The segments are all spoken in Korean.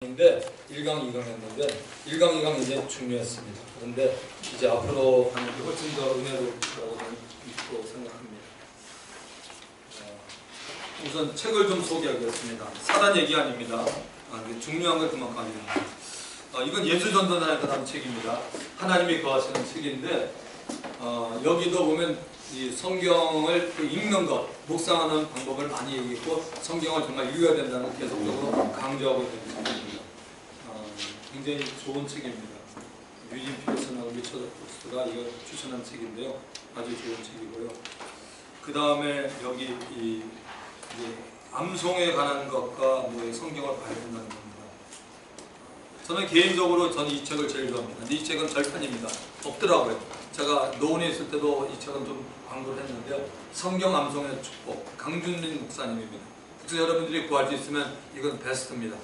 인데 1강, 2강 했는데 1강, 2강 이제 중요했습니다. 그런데 이제 앞으로 하는 게 훨씬 더 은혜로울 거라고 믿고 생각합니다. 우선 책을 좀 소개하겠습니다. 사단 얘기 아닙니다. 중요한 걸 그만큼 합니다. 이건 예수전도단에서 책입니다. 하나님이 거하시는 책인데 여기도 보면 이 성경을 읽는 것, 묵상하는 방법을 많이 얘기했고 성경을 정말 읽어야 된다는 걸 계속적으로 강조하고 있는 책입니다. 굉장히 좋은 책입니다. 유진 피어슨하고 리처드 포스트가 이거 추천한 책인데요. 아주 좋은 책이고요. 그 다음에 여기 이제 암송에 관한 것과 성경을 봐야 된다는 겁니다. 저는 개인적으로 이 책을 제일 좋아합니다. 이 책은 절판입니다. 없더라고요. 제가 노원에 있을 때도 이 책은 좀 광고를 했는데요. 성경 암송의 축복, 강준민 목사님입니다. 그래서 여러분들이 구할 수 있으면 이건 베스트입니다.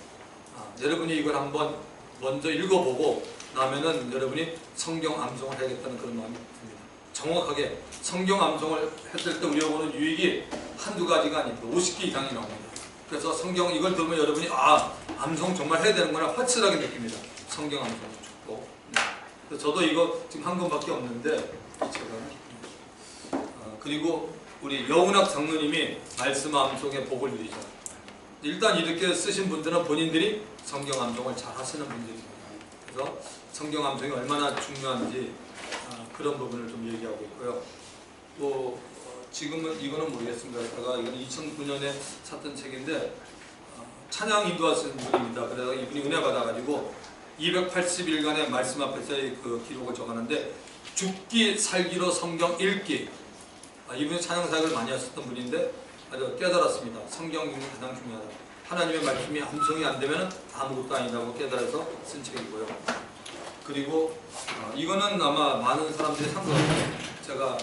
여러분이 이걸 한번 먼저 읽어보고 나면은 여러분이 성경 암송을 해야겠다는 그런 마음이 듭니다. 정확하게 성경 암송을 했을 때 우리가 보는 유익이 한두 가지가 아닙니다. 50개 이상이 나옵니다. 그래서 성경 이걸 들으면 여러분이 암송 정말 해야 되는구나 확실하게 느낍니다. 성경 암송의 축복. 그래서 저도 이거 지금 한 권밖에 없는데 이 책은 그리고 우리 여운학 장로님이 말씀 암송의 복을 누리죠. 일단 이렇게 쓰신 분들은 본인들이 성경 암송을 잘 하시는 분들입니다. 그래서 성경 암송이 얼마나 중요한지 그런 부분을 좀 얘기하고 있고요. 또 지금은 이거는 모르겠습니다. 제가 이건 2009년에 샀던 책인데 찬양 인도하시는 분입니다. 그래서 이분이 은혜 받아가지고 280일간의 말씀 앞에서의 그 기록을 적었는데 죽기 살기로 성경 읽기. 이분이 찬양 사역을 많이 하셨던 분인데 아주 깨달았습니다. 성경 읽는 게 가장 중요하다. 하나님의 말씀이 암송이 안 되면 아무것도 아니라고 깨달아서 쓴 책이고요. 그리고 이거는 아마 많은 사람들이 산 거예요. 제가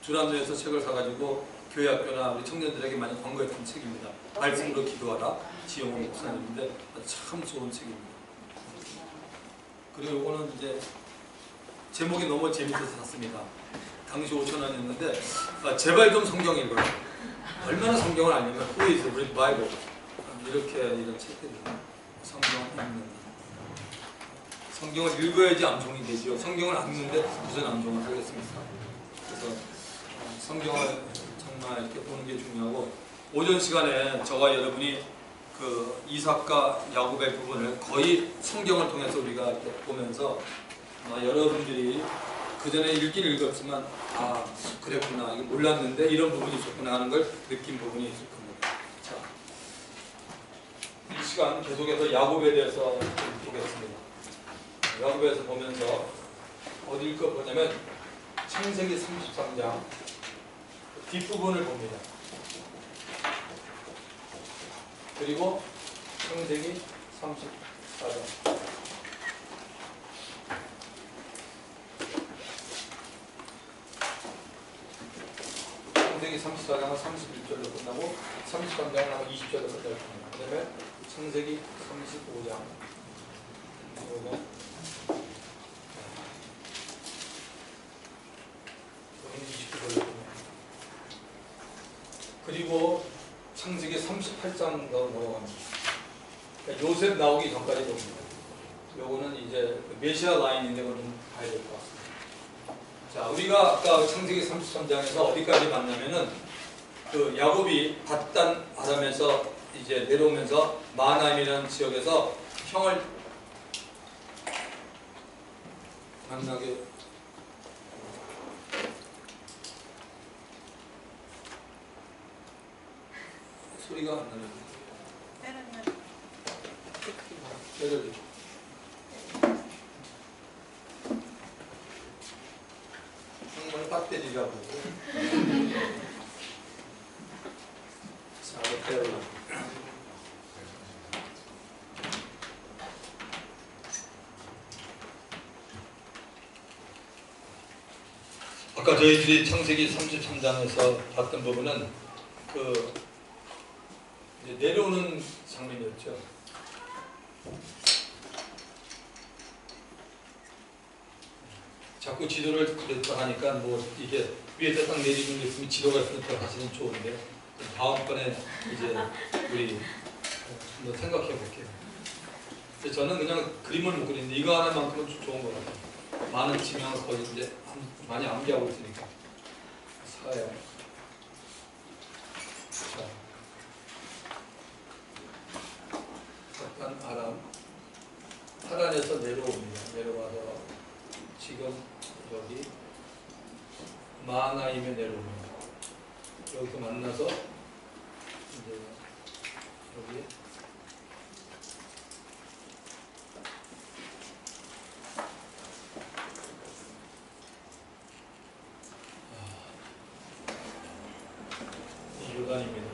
주람교에서 책을 사가지고 교회 학교나 우리 청년들에게 많이 권고했던 책입니다. 말씀으로 기도하라. 지영호 목사님인데 참 좋은 책입니다. 그리고 이거는 이제 제목이 너무 재밌어서 샀습니다. 당시 5,000원이었는데 제발 좀 성경 읽어요. 얼마나 성경을 알냐면 Who is read Bible 이렇게 이런 책들입니다. 성경 읽는 성경을 읽어야지 암송이 되죠. 성경을 안 읽는데 무슨 암송을 하겠습니까? 그래서 성경을 정말 이렇게 보는 게 중요하고 오전 시간에 저와 여러분이 그 이삭과 야곱의 부분을 거의 성경을 통해서 우리가 이렇게 보면서 여러분들이 그 전에 읽긴 읽었지만 그랬구나, 이거 몰랐는데 이런 부분이 있었구나 하는 걸 느낀 부분이 있을 겁니다. 자, 이 시간 계속해서 야곱에 대해서 보겠습니다. 야곱에서 보면서 어디 읽어보냐면 창세기 33장 뒷부분을 봅니다. 그리고 창세기 34장 창세기 34장은 31절로 끝나고 33장은 20절로 끝날 겁니다. 그 다음에 창세기 35장 여기는 29절로 끝납니다. 그리고 창세기 38장으로 넘어갑니다. 그러니까 요셉 나오기 전까지 봅니다. 요거는 이제 메시아 라인인데 그건 좀 봐야 될 것 같습니다. 자, 우리가 아까 창세기 33장에서 어디까지 봤냐면은 그 야곱이 밧단 아람에서 이제 내려오면서 마하나임이라는 지역에서 형을 만나게 소리가 안 나는데 때려줘. 정말 빡때리라고. 자, 때려줘. 아까 저희들이 창세기 33장에서 봤던 부분은 이제 내려오는 장면이었죠. 자꾸 지도를 그랬다 하니까 이게 위에다 딱 내리는 게 있으면 지도가 있으면 더 가시는 좋은데 다음번에 이제 우리 한번 생각해 볼게요. 저는 그냥 그림을 못 그리는데 이거 하나만큼은 좋은 것 같아요. 많은 지명을 거의 이제 많이 암기하고 있으니까. 사야. 자, 약간 하란에서 내려옵니다. 내려와서 지금 여기 마하나임에 내려옵니다. 여기서 만나서 이제 여기 요단입니다.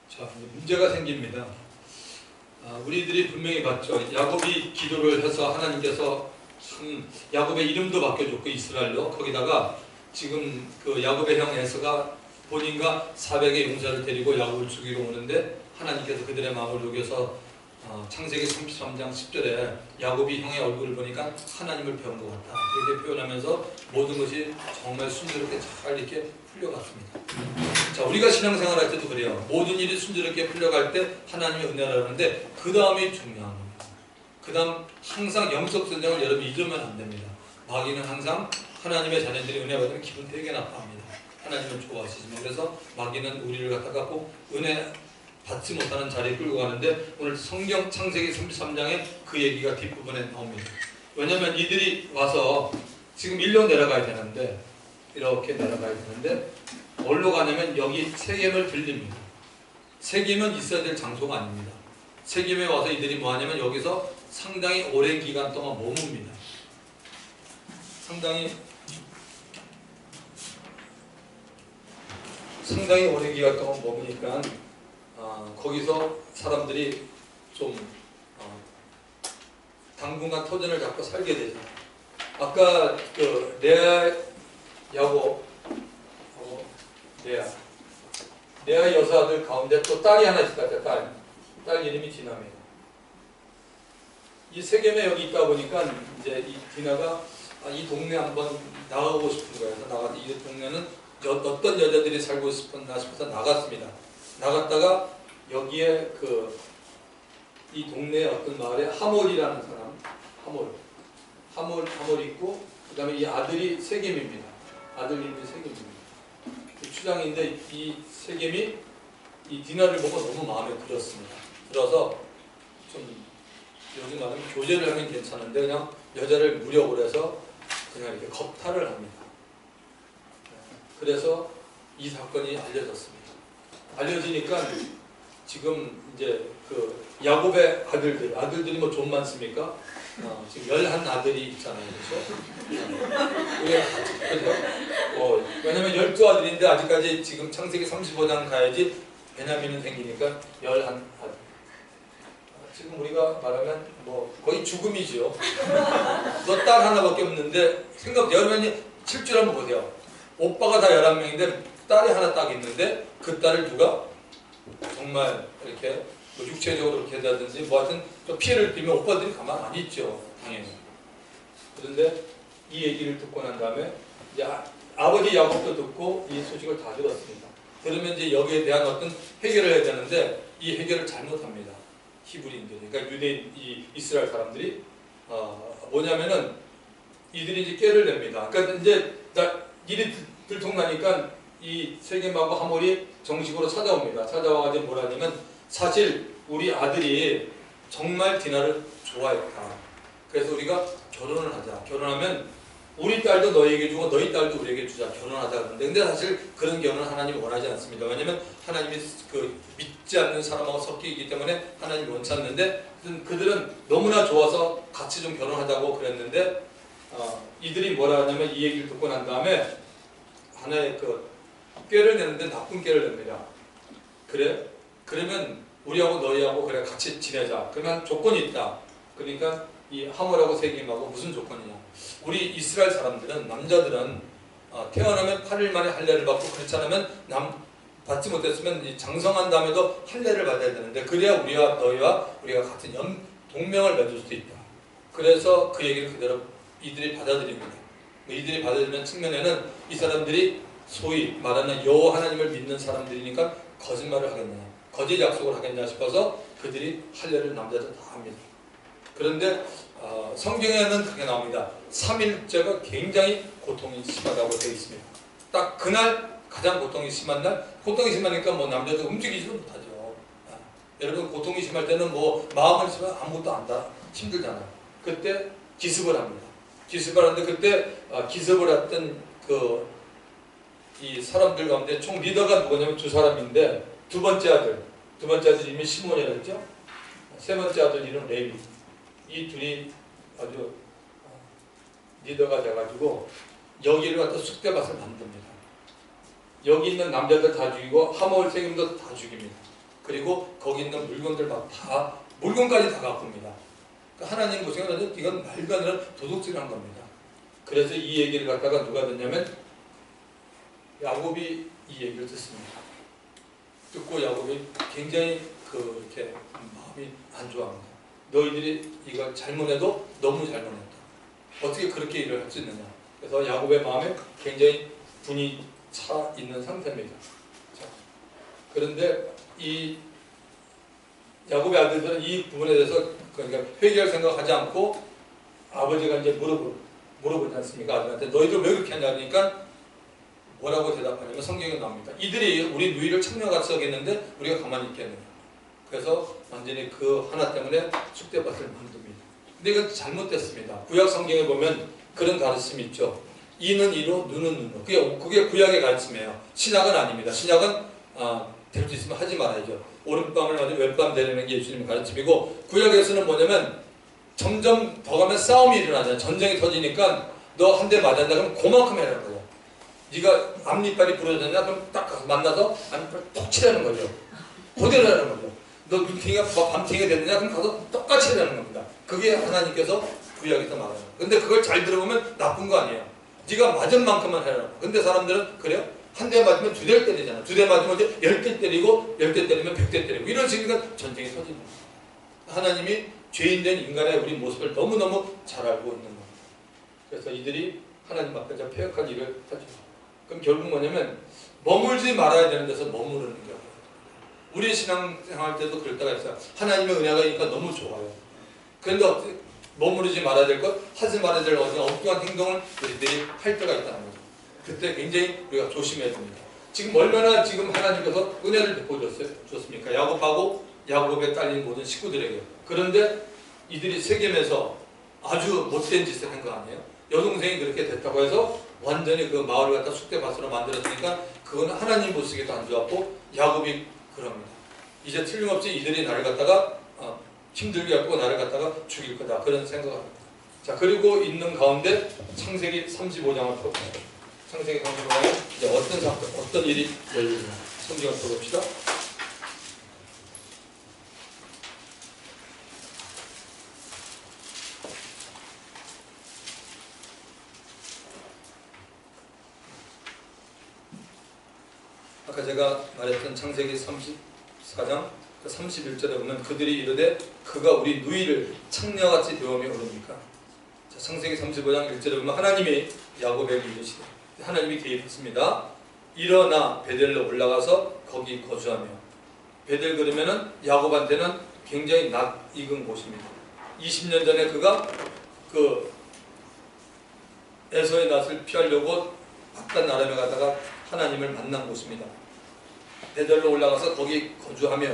자, 문제가 생깁니다. 우리들이 분명히 봤죠. 야곱이 기도를 해서 하나님께서 야곱의 이름도 바뀌어줬고 이스라엘로 거기다가 지금 그 야곱의 형 에서가 본인과 400의 용사를 데리고 야곱을 죽이러 오는데 하나님께서 그들의 마음을 녹여서 창세기 33장 10절에 야곱이 형의 얼굴을 보니까 하나님을 배운 것 같다. 그렇게 표현하면서 모든 것이 정말 순조롭게 잘 이렇게 풀려갔습니다. 자, 우리가 신앙생활 할 때도 그래요. 모든 일이 순조롭게 풀려갈 때 하나님의 은혜를 하는데 그 다음이 중요한 겁니다. 그 다음 항상 영적 전쟁을 여러분 잊으면 안 됩니다. 마귀는 항상 하나님의 자녀들이 은혜 받으면 기분 되게 나빠합니다. 하나님을 좋아하시지만 그래서 마귀는 우리를 갖다가 꼭 은혜 받지 못하는 자리에 끌고 가는데 오늘 성경 창세기 33장에 그 얘기가 뒷부분에 나옵니다. 왜냐하면 이들이 와서 지금 일로 내려가야 되는데 이렇게 내려가야 되는데 어디로 가냐면 여기 세겜을 들립니다. 세겜은 있어야 될 장소가 아닙니다. 세겜에 와서 이들이 뭐 하냐면 여기서 상당히 오랜 기간 동안 머뭅니다. 상당히 오랜 기간 동안 머무니까 거기서 사람들이 좀 당분간 터전을 잡고 살게 되죠. 아까 그 레아 야곱 레아 여사들 가운데 또 딸이 하나 있었다. 딸 이름이 디나입니다. 이 세겜에 여기 있다 보니까 이제 이 디나가 이 동네 한번 나가고 싶은 거예요. 나가서 이 동네는 어떤 여자들이 살고 싶었나 싶어서 나갔습니다. 나갔다가 여기에 이 동네의 어떤 마을에 하몰이라는 사람, 하몰 있고 그 다음에 이 아들이 세겜입니다. 아들 이름이 세겜입니다. 추장인데 이 세겜이 이 디나를 보고 너무 마음에 들었습니다. 들어서 좀 요즘 말하면 교제를 하면 괜찮은데 그냥 여자를 무력을 해서 그냥 이렇게 겁탈을 합니다. 그래서 이 사건이 알려졌습니다. 알려지니까 지금 이제 그 야곱의 아들들이 뭐 좀 많습니까? 지금 11아들이 있잖아요. 그렇죠? 왜냐면 12아들인데 아직까지 지금 창세기 35장 가야지 베냐민은 생기니까 11아들. 지금 우리가 말하면 뭐 거의 죽음이죠. 너 딸 하나밖에 없는데 여러분이 7줄 한번 보세요. 오빠가 다 11명인데 딸이 하나 딱 있는데 그 딸을 누가 정말 이렇게 뭐 육체적으로 이렇게 한다든지 뭐 하여튼 피해를 빌면 오빠들이 가만 안 있죠. 당연히. 그런데 이 얘기를 듣고 난 다음에 아버지 야곱도 듣고 이 소식을 다 들었습니다. 그러면 이제 여기에 대한 어떤 해결을 해야 되는데 이 해결을 잘못합니다. 히브리인들이, 그러니까 유대인, 이스라엘 사람들이 뭐냐면은 이들이 이제 꾀를 냅니다. 그러니까 이제 일이 들통나니까 이 세겜하고 하몰이 정식으로 찾아옵니다. 찾아와가지고 뭐라냐면 사실 우리 아들이 정말 디나를 좋아했다. 그래서 우리가 결혼을 하자. 결혼하면 우리 딸도 너희에게 주고 너희 딸도 우리에게 주자. 결혼하자. 그러는데 근데 사실 그런 결혼은 하나님이 원하지 않습니다. 왜냐하면 하나님이 믿지 않는 사람하고 섞이기 때문에 하나님이 원치 않는데 그들은 너무나 좋아서 같이 좀 결혼하자고 그랬는데 이들이 뭐라 하냐면 이 얘기를 듣고 난 다음에 하나의 꾀를 내는데 나쁜 꾀를 냅니다. 그래? 그러면 우리하고 너희하고 그래 같이 지내자. 그러면 조건이 있다. 그러니까 이 하몰하고 세겜하고 무슨 조건이냐? 우리 이스라엘 사람들은 남자들은 태어나면 8일 만에 할례를 받고 그렇지 않으면 받지 못했으면 장성한 다음에도 할례를 받아야 되는데 그래야 우리와 너희와 우리가 같은 동맹을 맺을 수도 있다. 그래서 그 얘기를 그대로 이들이 받아들입니다. 이들이 받아들이는 측면에는 이 사람들이 소위 말하는 여호와 하나님을 믿는 사람들이니까 거짓말을 하겠느냐, 거짓 약속을 하겠냐 싶어서 그들이 할례를 남자들 다 합니다. 그런데 성경에는 그렇게 나옵니다. 3일째가 굉장히 고통이 심하다고 되어 있습니다. 딱 그날 가장 고통이 심한 날, 고통이 심하니까 뭐 남자도 움직이지도 못하죠. 여러분 고통이 심할 때는 뭐 마음을 쓰면 아무것도 안다 힘들잖아요. 그때 기습을 합니다. 기습을 하는데 그때 기습을 했던 이 사람들 가운데 총 리더가 누구냐면 두 사람인데 두 번째 아들 이름이 시몬이라고 했죠. 세 번째 아들 이름 레위. 이 둘이 아주 리더가 돼가지고 여기를 갖다 쑥대밭을 만듭니다. 여기 있는 남자들 다 죽이고 하모을 세금도 다 죽입니다. 그리고 거기 있는 물건들 막 다 물건까지 다 가쁩니다. 그러니까 하나님 보시면 이건 말도 안 되는 도둑질한 겁니다. 그래서 이 얘기를 갖다가 누가 듣냐면 야곱이 이 얘기를 듣습니다. 듣고 야곱이 굉장히 이렇게 마음이 안 좋아합니다. 너희들이 이걸 잘못해도 너무 잘못했다. 어떻게 그렇게 일을 할 수 있느냐. 그래서 야곱의 마음에 굉장히 분이 차 있는 상태입니다. 자, 그런데 이 야곱의 아들들은 이 부분에 대해서 그러니까 회개할 생각하지 않고 아버지가 이제 물어보지 않습니까? 아들한테 너희들 왜 그렇게 하냐 그러니까 뭐라고 대답하냐면 성경에 나옵니다. 이들이 우리 누이를 청량같이 여겼는데 우리가 가만히 있겠느냐. 그래서 완전히 그 하나 때문에 쑥대밭을 만듭니다. 근데 이건 잘못됐습니다. 구약 성경에 보면 그런 가르침이 있죠. 이는 이로 눈은 눈으로. 그게 구약의 가르침이에요. 신약은 아닙니다. 신약은 될 수 있으면 하지 말아야죠. 오른밤을 맞으면 왼밤 되려는 게 예수님의 가르침이고 구약에서는 뭐냐면 점점 더 가면 싸움이 일어나잖아요. 전쟁이 터지니까 너 한 대 맞았다 그러면 그만큼 해라는 거예요. 네가 앞니빨이 부러졌냐? 그럼 딱 가서 만나서 앞니빨 톡 치라는 거죠. 그대로 하라는 거죠. 너 눈탱이가 밤탱이가 됐느냐? 그럼 가서 똑같이 하라는 겁니다. 그게 하나님께서 구약에서 말하는 거예요. 근데 그걸 잘 들어보면 나쁜 거 아니에요. 네가 맞은 만큼만 해라. 근데 사람들은 그래요? 한 대 맞으면 두 대를 때리잖아. 두 대 맞으면 이제 10대 때리고 10대 때리면 100대 때리고 이런 식이니까 전쟁이 터지는 거예요. 하나님이 죄인된 인간의 우리 모습을 너무너무 잘 알고 있는 거예요. 그래서 이들이 하나님 앞에서 폐역한 일을 하죠. 그럼 결국 뭐냐면 머물지 말아야 되는 데서 머무르는 거예요. 우리 신앙생활 때도 그럴 때가 있어요. 하나님의 은혜가 있으니까 너무 좋아요. 그런데 어떻게 머무르지 말아야 될 것, 하지 말아야 될 엉뚱한 행동을 우리들이 할 때가 있다는 거죠. 그때 굉장히 우리가 조심해야 됩니다. 지금 얼마나 지금 하나님께서 은혜를 베풀어줬습니까? 야곱하고 야곱에 딸린 모든 식구들에게. 그런데 이들이 세겜에서 아주 못된 짓을 한 거 아니에요? 여동생이 그렇게 됐다고 해서 완전히 그 마을을 갖다 쑥대밭으로 만들었으니까 그건 하나님 보시기에도 안 좋았고 야곱이 그럽니다. 이제 틀림없이 이들이 나를 갖다가 힘들게 하고 나를 갖다가 죽일 거다. 그런 생각을 합니다. 자, 그리고 있는 가운데 창세기 35장을 펴봅니다. 창세기 35장에 이제 어떤 사건, 어떤 일이 열리냐. 성경을 펴봅시다. 아까 제가 말했던 창세기 34장 31절에 보면 그들이 이르되 그가 우리 누이를 창녀같이 되어오며 오릅니까? 자, 창세기 35장 1절에 보면 하나님이 야곱에게 이르시되 하나님이 개입했습니다. 일어나 베델로 올라가서 거기 거주하며. 베델 그러면은 야곱한테는 굉장히 낯익은 곳입니다. 20년 전에 그가 에서의 낯을 피하려고 바깥 나라에 가다가 하나님을 만난 곳입니다. 베델로 올라가서 거기 거주하며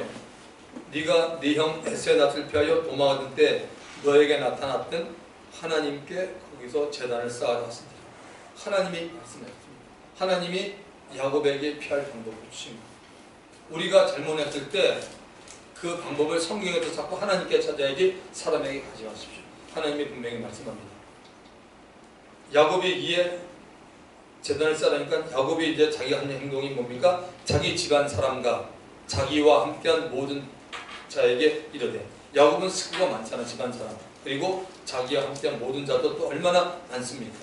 네가 네 형 에서의 낯을 피하여 도망하던 때 너에게 나타났던 하나님께 거기서 제단을 쌓아놨습니다. 하나님이 말씀하셨습니다. 하나님이 야곱에게 피할 방법을 주십니다. 우리가 잘못했을 때 그 방법을 성경에서 찾고 하나님께 찾아야지 사람에게 가지 마십시오. 하나님이 분명히 말씀합니다. 야곱이 이에 제단을 쌓으니까 야곱이 이제 자기가 하는 행동이 뭡니까? 자기 집안 사람과 자기와 함께한 모든 자에게 이르되. 야곱은 식구가 많잖아. 집안 사람. 그리고 자기와 함께한 모든 자도 또 얼마나 많습니까?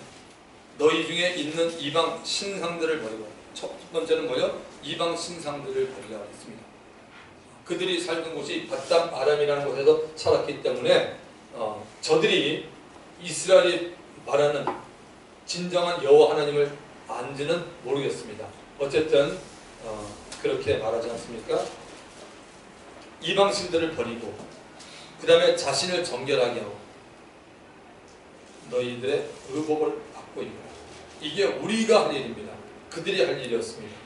너희 중에 있는 이방 신상들을 버리고. 첫 번째는 뭐예요? 이방 신상들을 버리라 했습니다. 그들이 살던 곳이 바담 아람이라는 곳에서 살았기 때문에 저들이 이스라엘이 말하는 진정한 여호와 하나님을 안지는 모르겠습니다. 어쨌든 그렇게 말하지 않습니까? 이방신들을 버리고 그 다음에 자신을 정결하게 하고 너희들의 의복을 받고 있노라. 이게 우리가 할 일입니다. 그들이 할 일이었습니다.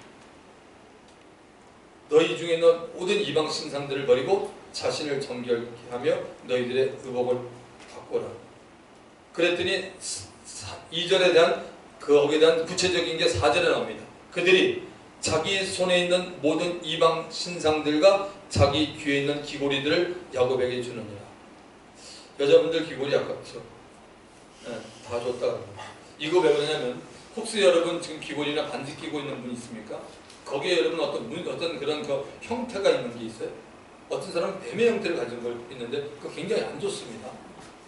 너희 중에 있는 모든 이방 신상들을 버리고 자신을 정결케 하며 너희들의 의복을 바꾸라. 그랬더니 2절에 대한 거기에 대한 구체적인 게 4절에 나옵니다. 그들이 자기 손에 있는 모든 이방 신상들과 자기 귀에 있는 귀고리들을 야곱에게 주느니라. 여자분들 귀고리 아깝죠? 네, 다 줬다. 이거 왜 그러냐면 혹시 여러분 지금 귀고리나 반지 끼고 있는 분 있습니까? 거기에 여러분 어떤 그런 그 형태가 있는 게 있어요. 어떤 사람은 뱀의 형태를 가진 걸 있는데 그거 굉장히 안 좋습니다.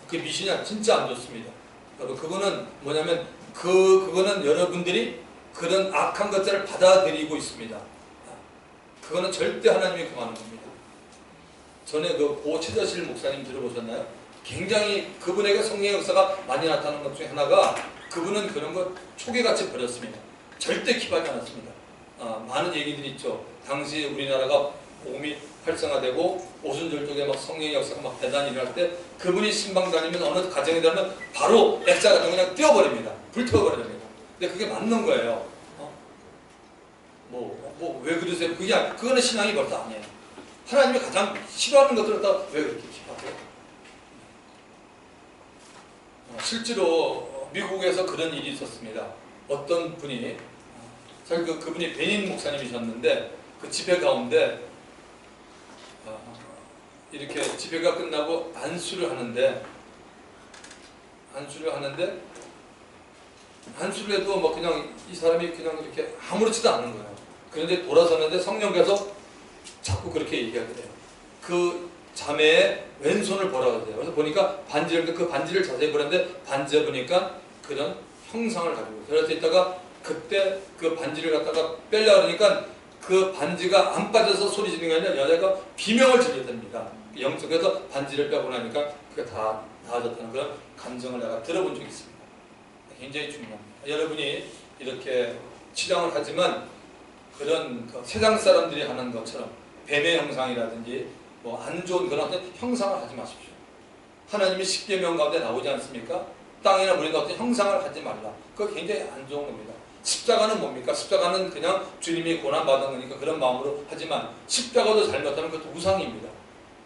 그 미신이 진짜 안 좋습니다. 여러분 그거는 뭐냐면 그거는 여러분들이 그런 악한 것들을 받아들이고 있습니다. 그거는 절대 하나님이 금하는 겁니다. 전에 그 고 최자실 목사님 들어보셨나요? 굉장히 그분에게 성령의 역사가 많이 나타나는 것 중에 하나가 그분은 그런 거 초계같이 버렸습니다. 절대 기발지 않았습니다. 많은 얘기들이 있죠. 당시 우리나라가 복음이 활성화되고 오순절 쪽에 막 성령의 역사가 막 대단히 일어날 때 그분이 신방 다니면 어느 가정에 들어가면 바로 액자 같은 거 그냥 띄워버립니다. 불태워버립니다. 근데 그게 맞는 거예요. 왜 그러세요? 그거는 신앙이 벌써 아니에요. 하나님이 가장 싫어하는 것들을 다 왜 그렇게 기뻐하세요? 실제로 미국에서 그런 일이 있었습니다. 어떤 분이 사실 그분이 베닌 목사님이셨는데 그 집회 가운데 이렇게 집회가 끝나고 안수를 하는데 안수를 해도 뭐 그냥 이 사람이 그냥 이렇게 아무렇지도 않은 거예요. 그런데 돌아서는데 성령께서 자꾸 그렇게 얘기하게 돼요. 그 자매의 왼손을 보라고 돼요. 그래서 보니까 그 반지를 자세히 보는데 반지에 보니까 그런 형상을 가지고 그래서 있다가 그때 그 반지를 갖다가 빼려고 그러니까 그 반지가 안 빠져서 소리 지르는 게 아니라 여자가 비명을 지르답니다. 영적에서 반지를 빼고 나니까 그게 다 나아졌다는 그런 감정을 내가 들어본 적이 있습니다. 굉장히 중요합니다. 여러분이 이렇게 치장을 하지만 그런 세상 사람들이 하는 것처럼 뱀의 형상이라든지 뭐 안 좋은 그런 어떤 형상을 하지 마십시오. 하나님이 십계명 가운데 나오지 않습니까? 땅이나 물에 어떤 형상을 하지 말라. 그거 굉장히 안 좋은 겁니다. 십자가는 뭡니까? 십자가는 그냥 주님이 고난받은 거니까 그런 마음으로 하지만 십자가도 잘못하면 그것도 우상입니다.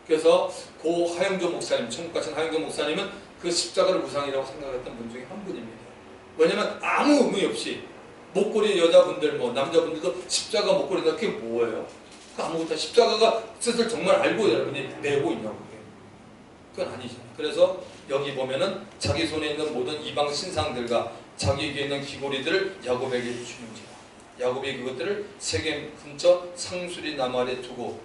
그래서 고 하영조 목사님, 천국 가신 하영조 목사님은 그 십자가를 우상이라고 생각했던 분 중에 한 분입니다. 왜냐면 아무 의미 없이 목걸이 여자분들 뭐 남자분들도 십자가 목걸이다 그게 뭐예요? 아무것도 십자가가 뜻을 정말 알고 여러분이 메고 있냐고 그건 아니잖아요. 그래서 여기 보면은 자기 손에 있는 모든 이방 신상들과 자기에게 있는 귀고리들을 야곱에게 주는지라. 야곱이 그것들을 세겜 근처 상수리 나말에 두고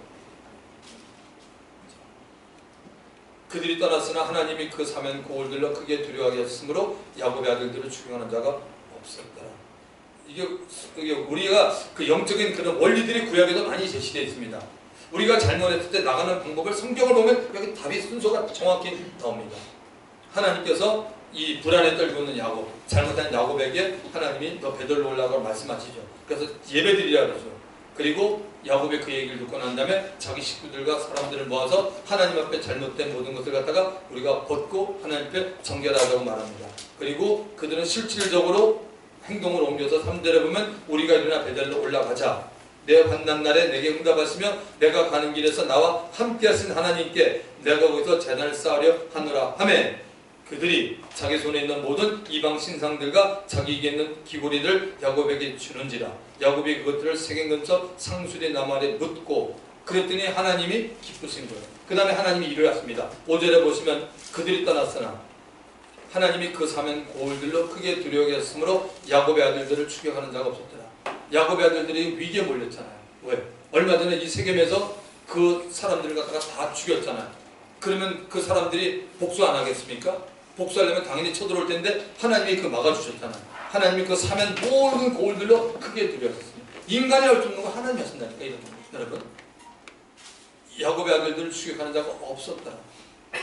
그들이 떠났으나 하나님이 그 사면 고을들로 크게 두려워하게 하셨으므로 야곱의 아들들을 추경하는 자가 없었더라. 이게 우리가 그 영적인 그런 원리들이 구약에도 많이 제시되어 있습니다. 우리가 잘못했을 때 나가는 방법을 성경을 보면 여기 답이 순서가 정확히 나옵니다. 하나님께서 이 불안에 떨고 있는 야곱, 잘못한 야곱에게 하나님이 너 베들로 올라가고 말씀하시죠. 그래서 예배드리라 그러죠. 그리고 야곱의 그 얘기를 듣고 난 다음에 자기 식구들과 사람들을 모아서 하나님 앞에 잘못된 모든 것을 갖다가 우리가 벗고 하나님 앞에 정결하자고 말합니다. 그리고 그들은 실질적으로 행동을 옮겨서 3절에 보면 우리가 일어나 베델로 올라가자. 내 환난 날에 내게 응답하시며 내가 가는 길에서 나와 함께 하신 하나님께 내가 거기서 제단을 쌓으려 하노라 하매 그들이 자기 손에 있는 모든 이방 신상들과 자기에게 있는 귀고리를 야곱에게 주는지라. 야곱이 그것들을 세겜 근처 상수리 나말에 묻고 그랬더니 하나님이 기쁘신 거예요. 그 다음에 하나님이 일을 하십니다. 5절에 보시면 그들이 떠났으나 하나님이 그 사면 고을들로 크게 두려워하게 하셨으므로 야곱의 아들들을 추격하는 자가 없었더라. 야곱의 아들들이 위기에 몰렸잖아요. 왜? 얼마 전에 이 세겜에서 그 사람들을 갖다가 다 죽였잖아요. 그러면 그 사람들이 복수 안 하겠습니까? 복수하려면 당연히 쳐들어올 텐데 하나님이 그 막아주셨잖아요. 하나님이 그 사면 모든 고을들로 크게 두려워하셨습니다. 인간이 할 수 없는 거 하나님이 하신다니까 여러분. 야곱의 아들들을 추격하는 자가 없었다.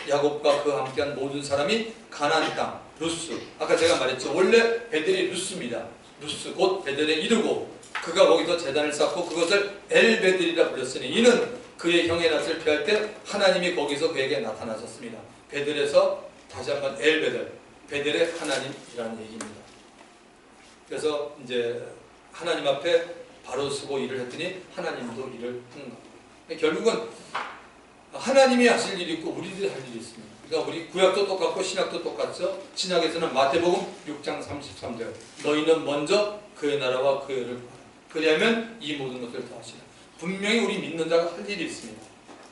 야곱과 그와 함께한 모든 사람이 가나안 땅 루스, 아까 제가 말했죠. 원래 베델이 루스입니다. 루스 곧 베델에 이르고 그가 거기서 제단을 쌓고 그것을 엘베델이라 불렀으니 이는 그의 형의 낯을 피할 때 하나님이 거기서 그에게 나타나셨습니다. 베델에서 다시 한번 엘베델, 베델의 하나님이라는 얘기입니다. 그래서 이제 하나님 앞에 바로 서고 일을 했더니 하나님도 일을 하는 겁니다. 결국은 하나님이 하실 일이 있고 우리들이 할 일이 있습니다. 그러니까 우리 구약도 똑같고 신약도 똑같죠. 신약에서는 마태복음 6장 33절 너희는 먼저 그의 나라와 그의 의를 구하라. 그리하면 이 모든 것들을 다 하시라. 분명히 우리 믿는 자가 할 일이 있습니다.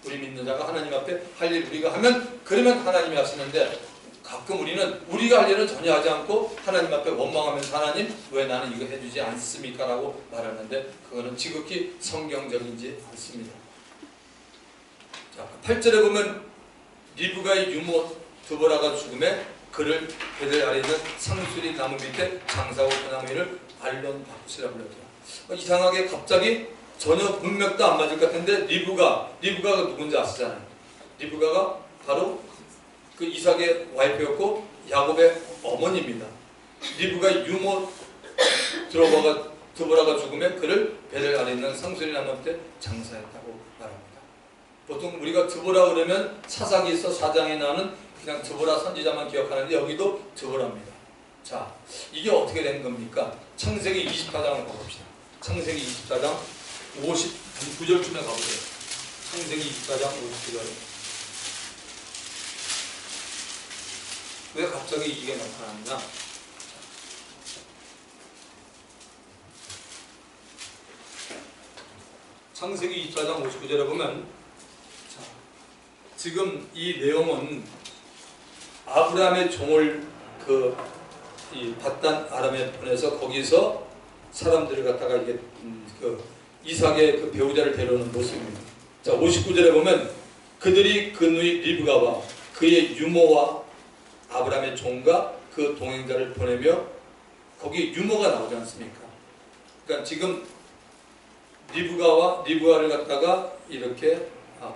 우리 믿는 자가 하나님 앞에 할 일 우리가 하면 그러면 하나님이 하시는데 가끔 우리는 우리가 할 일은 전혀 하지 않고 하나님 앞에 원망하면서 하나님 왜 나는 이거 해주지 않습니까? 라고 말하는데 그거는 지극히 성경적이지 않습니다. 자, 8절에 보면 리브가의 유모 드보라가 죽음에 그를 베델 아래 있는 상수리 나무 밑에 장사하고 그 나무 위를 알론 바쿠시라 불렀더라. 이상하게 갑자기 전혀 문맥도 안 맞을 것 같은데 리브가가 누군지 아시잖아요. 리브가가 바로 그 이삭의 와이프였고 야곱의 어머니입니다. 리브가의 유모 드보라가 죽음에 그를 베델 아래 있는 상수리 나무 밑에 장사했다고 말합니다. 보통 우리가 드보라 그러면 사사기서 4장에 나오는 그냥 드보라 선지자만 기억하는데 여기도 드보라입니다. 자, 이게 어떻게 된 겁니까? 창세기 24장을 가봅시다. 창세기 24장 59절쯤에 가보세요. 창세기 24장 59절. 왜 갑자기 이게 나타났냐? 창세기 24장 59절에 보면 자, 지금 이 내용은 아브라함의 종을 이 밧단 아람에 보내서 거기서 사람들을 갖다가 이게 이삭의 그 배우자를 데려오는 모습입니다. 자, 59절에 보면 그들이 그 누이 리브가와 그의 유모와 아브라함의 종과 그 동행자를 보내며 거기 유모가 나오지 않습니까? 그러니까 지금 리브가를 갖다가 이렇게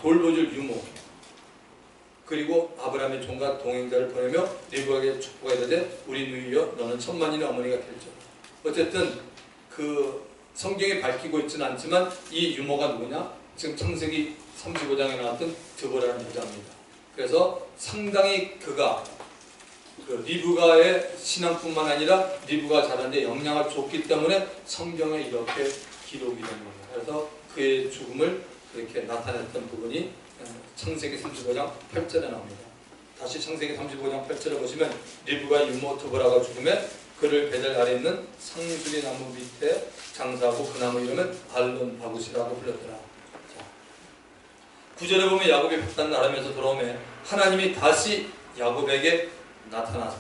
돌보줄 유모 그리고 아브라함의 종과 동행자를 보내며 리브가에게 축복하되 우리 누이여 너는 천만인의 어머니가 될지어다. 어쨌든 그 성경에 밝히고 있지는 않지만 이 유모가 누구냐? 지금 창세기 35장에 나왔던 드보라는 여자입니다. 그래서 상당히 그가 그 리브가의 신앙뿐만 아니라 리브가 자라는데 영향을 줬기 때문에 성경에 이렇게 기록이 된 겁니다. 그래서 그의 죽음을 그렇게 나타냈던 부분이 창세기 35장 8절에 나옵니다. 다시 창세기 35장 8절에 보시면 리브가 유모 드보라가 죽음에 그를 베델 아래 있는 상수리 나무 밑에 장사하고 그 나무 이름은 알론 바구시라고 불렀더라. 9절에 보면 야곱이 밧단 아람에서 돌아오매 하나님이 다시 야곱에게 나타나서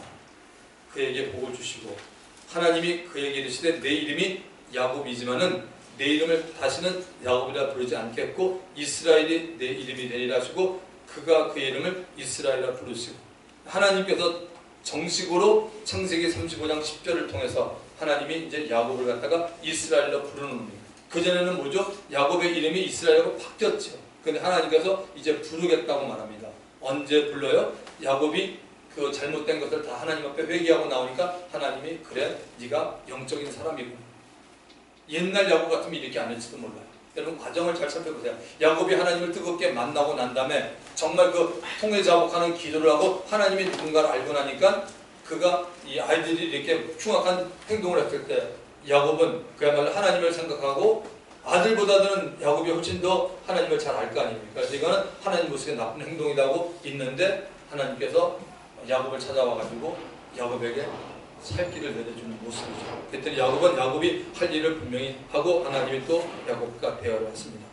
그에게 복을 주시고 하나님이 그에게 이르시되 내 이름이 야곱이지만은 내 이름을 다시는 야곱이라 부르지 않겠고 이스라엘이 내 이름이 되리라 하시고 그가 그의 이름을 이스라엘이라 부르시고 하나님께서 정식으로 창세기 35장 10절을 통해서 하나님이 이제 야곱을 갖다가 이스라엘로 부르는 겁니다. 그전에는 뭐죠? 야곱의 이름이 이스라엘로 바뀌었죠. 근데 하나님께서 이제 부르겠다고 말합니다. 언제 불러요? 야곱이 그 잘못된 것을 다 하나님 앞에 회개하고 나오니까 하나님이 그래 네가 영적인 사람이고 옛날 야곱 같으면 이렇게 안 할지도 몰라요. 여러분 과정을 잘 살펴보세요. 야곱이 하나님을 뜨겁게 만나고 난 다음에 정말 그 통회자복하는 기도를 하고 하나님이 누군가를 알고 나니까 그가 이 아이들이 이렇게 흉악한 행동을 했을 때 야곱은 그야말로 하나님을 생각하고 아들보다는 야곱이 훨씬 더 하나님을 잘 알 거 아닙니까? 그래서 이거는 하나님 모습의 나쁜 행동이라고 있는데 하나님께서 야곱을 찾아와가지고 야곱에게 살 길을 내려주는 모습이죠. 그랬더니 야곱이 할 일을 분명히 하고 하나님이 또 야곱과 대화를 했습니다.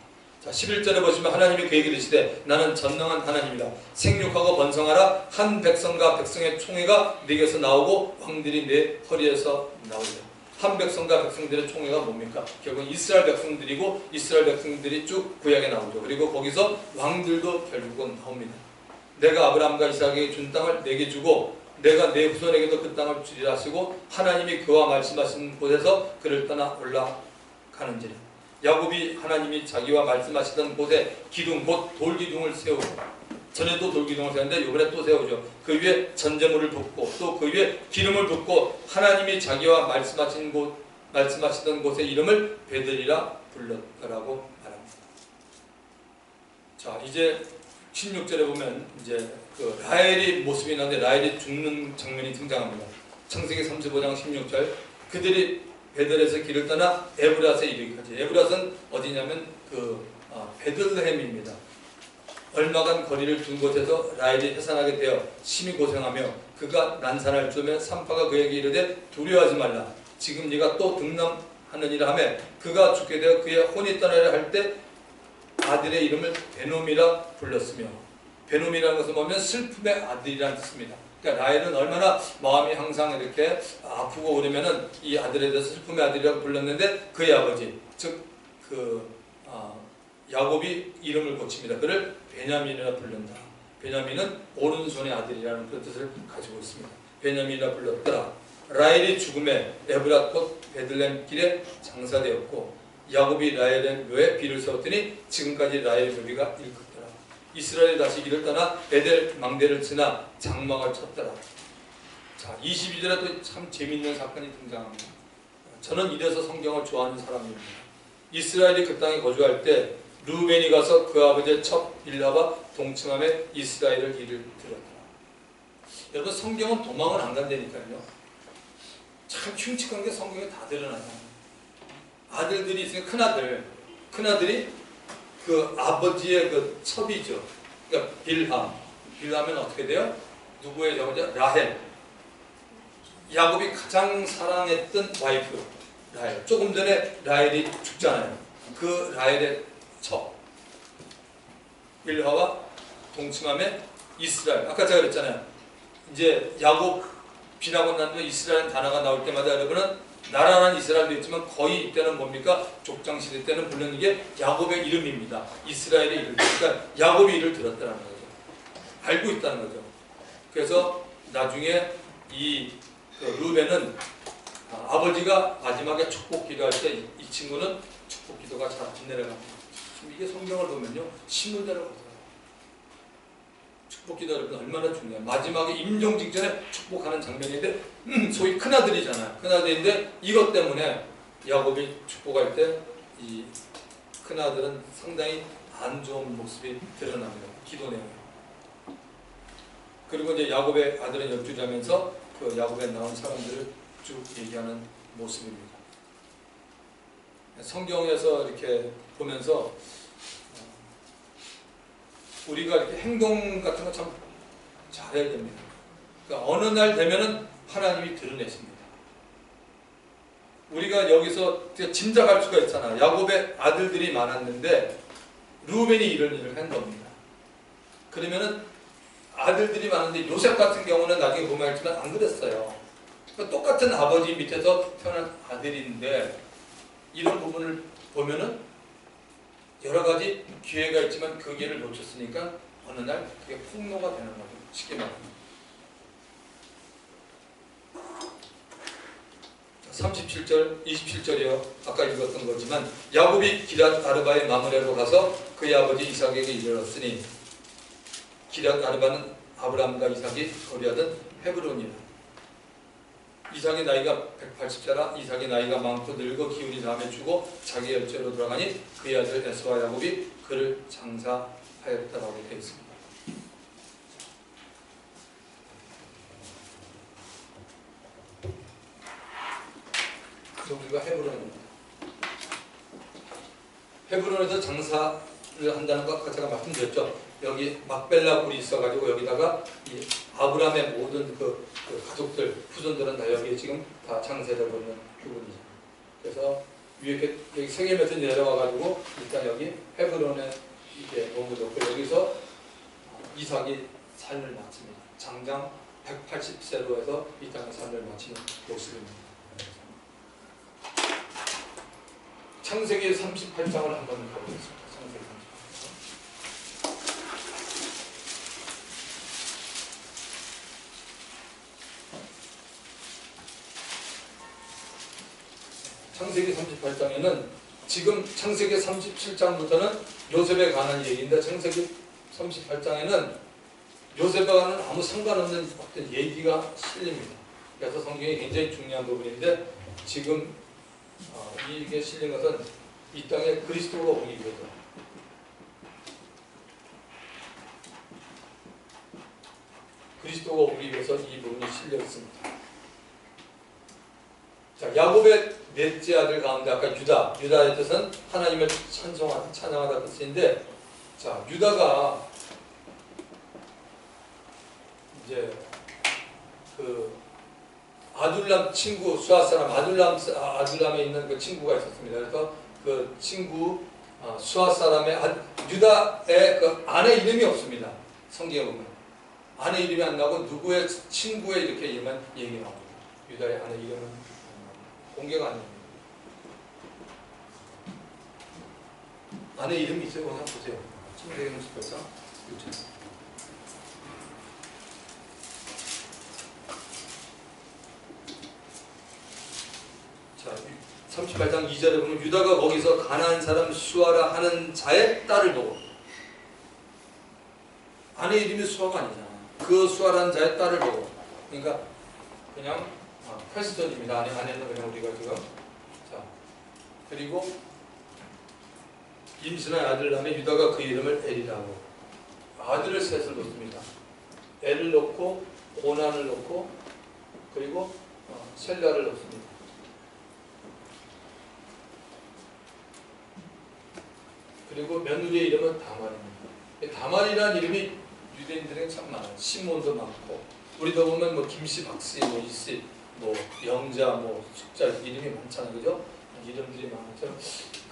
자, 11절에 보시면 하나님이 그에게 이르시되 나는 전능한 하나님이다. 생육하고 번성하라. 한 백성과 백성의 총회가 네게서 나오고 왕들이 네 허리에서 나오리라. 한 백성과 백성들의 총회가 뭡니까? 결국 이스라엘 백성들이고 이스라엘 백성들이 쭉 구약에 나오죠. 그리고 거기서 왕들도 결국은 나옵니다. 내가 아브라함과 이삭에게 준 땅을 내게 주고 내가 내 후손에게도 그 땅을 주리라 하시고 하나님이 그와 말씀하신 곳에서 그를 떠나 올라가는지라. 야곱이 하나님이 자기와 말씀하시던 곳에 기둥 곧 돌기둥을 세우고, 전에도 돌기둥을 세웠는데 이번에 또 세우죠. 그 위에 전제물을 붓고 또 그 위에 기름을 붓고 하나님이 자기와 말씀하시던 곳의 이름을 베들이라 불렀다라고 말합니다. 자, 이제 16절에 보면 이제 그 라헬이 모습이 나는데 라헬이 죽는 장면이 등장합니다. 창세기 35장 16절, 그들이 베들에서 길을 떠나 에브라스에 이르기까지. 에브라스는 어디냐면 베들레헴입니다. 얼마간 거리를 둔 곳에서 라헬이 해산하게 되어 심히 고생하며 그가 난산할 쯤에 산파가 그에게 이르되 두려워하지 말라. 지금 네가 또 등남하느니라 하며 그가 죽게 되어 그의 혼이 떠나려 할 때 아들의 이름을 베놈이라 불렀으며, 베놈이라는 것은 뭐냐면 슬픔의 아들이라는 뜻입니다. 그러니까 라헬은 얼마나 마음이 항상 이렇게 아프고 그러면은 이 아들에 대해서 슬픔의 아들이라고 불렀는데 그의 아버지 즉 야곱이 이름을 고칩니다. 그를 베냐민이라 불른다. 베냐민은 오른손의 아들이라는 그런 뜻을 가지고 있습니다. 베냐민이라 불렀더라. 라헬이 죽음에 에브라 곧 베들레헴 길에 장사되었고 야곱이 라헬의 묘에 비를 세웠더니 지금까지 라헬의 묘비가 일컫더라. 이스라엘이 다시 길을 떠나 베델 망대를 지나 장막을 쳤더라. 자, 22절에 또 참 재미있는 사건이 등장합니다. 저는 이래서 성경을 좋아하는 사람입니다. 이스라엘이 그 땅에 거주할 때 루벤이 가서 그 아버지의 첩 빌하와 동침함에 이스라엘을 이를 들었더라. 여러분, 성경은 도망을 안 간다니까요. 참 흉측한 게 성경에 다 드러나요. 아들들이 있으니까 큰아들이 그 아버지의 그 첩이죠. 그러니까 빌하면 어떻게 돼요? 누구의 여자? 라헬. 야곱이 가장 사랑했던 와이프 라헬. 조금 전에 라헬이 죽잖아요. 그 라헬의 첩 빌하와 동침함에 이스라엘. 아까 제가 그랬잖아요. 이제 야곱 비나고 난 뒤에 이스라엘 단어가 나올 때마다 여러분은 나라는 이스라엘도 있지만 거의 이때는 뭡니까? 족장시대 때는 부르는 게 야곱의 이름입니다. 이스라엘의 이름. 그러니까 야곱이 이를 들었다는 거죠. 알고 있다는 거죠. 그래서 나중에 이 루벤은 아버지가 마지막에 축복 기도할 때 이 친구는 축복 기도가 잘 안 내려갑니다. 이게 성경을 보면요, 신물대로 가더라고요. 축복 기도를 얼마나 중요해요. 마지막에 임종 직전에 축복하는 장면인데 소위 큰아들이잖아요. 큰아들인데 이것 때문에 야곱이 축복할 때 이 큰아들은 상당히 안 좋은 모습이 드러납니다. 기도 내용에. 그리고 이제 야곱의 아들은 옆줄이하면서 그 야곱에 나온 사람들을 쭉 얘기하는 모습입니다. 성경에서 이렇게 보면서 우리가 이렇게 행동 같은 거 참 잘해야 됩니다. 그러니까 어느 날 되면은 하나님이 드러내십니다. 우리가 여기서 짐작할 수가 있잖아. 야곱의 아들들이 많았는데 루벤이 이런 일을 한 겁니다. 그러면은 아들들이 많은데 요셉 같은 경우는 나중에 보면 알지만 안 그랬어요. 그러니까 똑같은 아버지 밑에서 태어난 아들인데 이런 부분을 보면은 여러 가지 기회가 있지만 그 기회를 놓쳤으니까 어느 날 그게 폭로가 되는 거죠. 쉽게 말하면. 37절, 27절이요. 아까 읽었던 거지만 야곱이 기럇 아르바의 마므레로 가서 그의 아버지 이삭에게 이르렀으니 기럇 아르바는 아브라함과 이삭이 거류하던 헤브론이라. 이삭의 나이가 180세라 이삭의 나이가 많고 늙어 기운이 다음에 주고 자기 열째로 돌아가니 그의 아들 에서와 야곱이 그를 장사하였다라고 되어 있습니다. 여기가 헤브론입니다. 헤브론에서 장사를 한다는 거 아까 제가 말씀드렸죠. 여기 막벨라 굴이 있어가지고 여기다가 이 아브라함의 모든 그 가족들, 후손들은 다 여기 지금 다 장세되고 있는 부분이죠. 그래서 위에 여기 세계에서 내려와가지고 일단 여기 헤브론에 이렇게 머무르고 여기서 이삭이 삶을 마칩니다. 장장 180세로 해서 이 땅의 삶을 마치는 모습입니다. 창세기 38장을 한번 가보겠습니다. 창세기 38장에는 지금 창세기 37장부터는 요셉에 관한 얘기인데 창세기 38장에는 요셉과는 아무 상관없는 어떤 얘기가 실립니다. 그래서 성경이 굉장히 중요한 부분인데 지금 이게 실린 것은 이 땅에 그리스도가 오기 위해서 이 부분이 실려 있습니다. 자, 야곱의 넷째 아들 가운데 아까 유다의 뜻은 하나님을 찬양하다 뜻인데, 자, 유다가 이제 그 아둘람 친구 수아 사람 아둘람에 있는 그 친구가 있었습니다. 그래서 그 친구 수아 사람의 유다의 그 아내 이름이 없습니다. 성경에 보면 아내 이름이 안 나오고 누구의 친구의 이렇게 얘기 나옵니다. 유다의 아내 이름은 공개가 아닙니다. 아내 이름이 있어요. 한번 보세요. 창세기 38장 6절. 자, 38장 2절에 보면 유다가 거기서 가나안 사람 수아라 하는 자의 딸을 보고, 아내 이름이 수아가 아니잖아. 그 수아라는 자의 딸을 보고, 그러니까 그냥 패스전입니다. 아내는 그냥 우리가 지금. 자, 그리고 임신한 아들 낳으면 유다가 그 이름을 엘이라고, 아들을 셋을 놓습니다. 엘을 놓고 오난을 놓고 그리고 셀라를 놓습니다. 그리고 며느리의 이름은 다말입니다. 다말이라는 이름이 유대인들에게 참 많아요. 시몬도 많고, 우리도 보면 뭐 김씨, 박씨, 뭐 이씨, 뭐 영자, 뭐 숙자 이름이 많잖아요, 그죠? 이름들이 많아서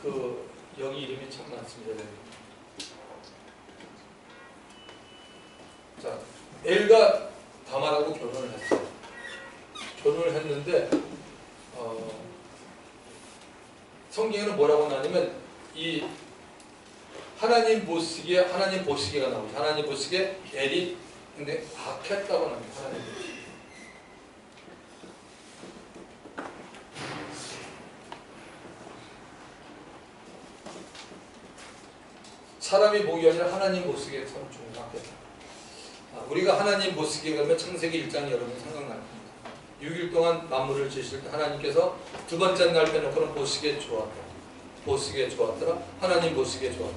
그 여기 이름이 참 많습니다. 자, 엘과 다말하고 결혼을 했어요. 결혼을 했는데 성경에는 뭐라고 나냐면 이 하나님 보시기가 나오죠. 하나님 보시기에 엘이 근데 악했다고 합니다. 하나님 보시기에. 사람이 보기 아니라 하나님 보시기에 참 중요하겠다. 우리가 하나님 보시기에 그러면 창세기 1장이 여러분 생각날 겁니다. 6일 동안 만물을 지으실 때 하나님께서 두 번째 날 빼놓고는 보시기에 좋았다. 보시기에 좋았더라. 하나님 보시기에 좋았다.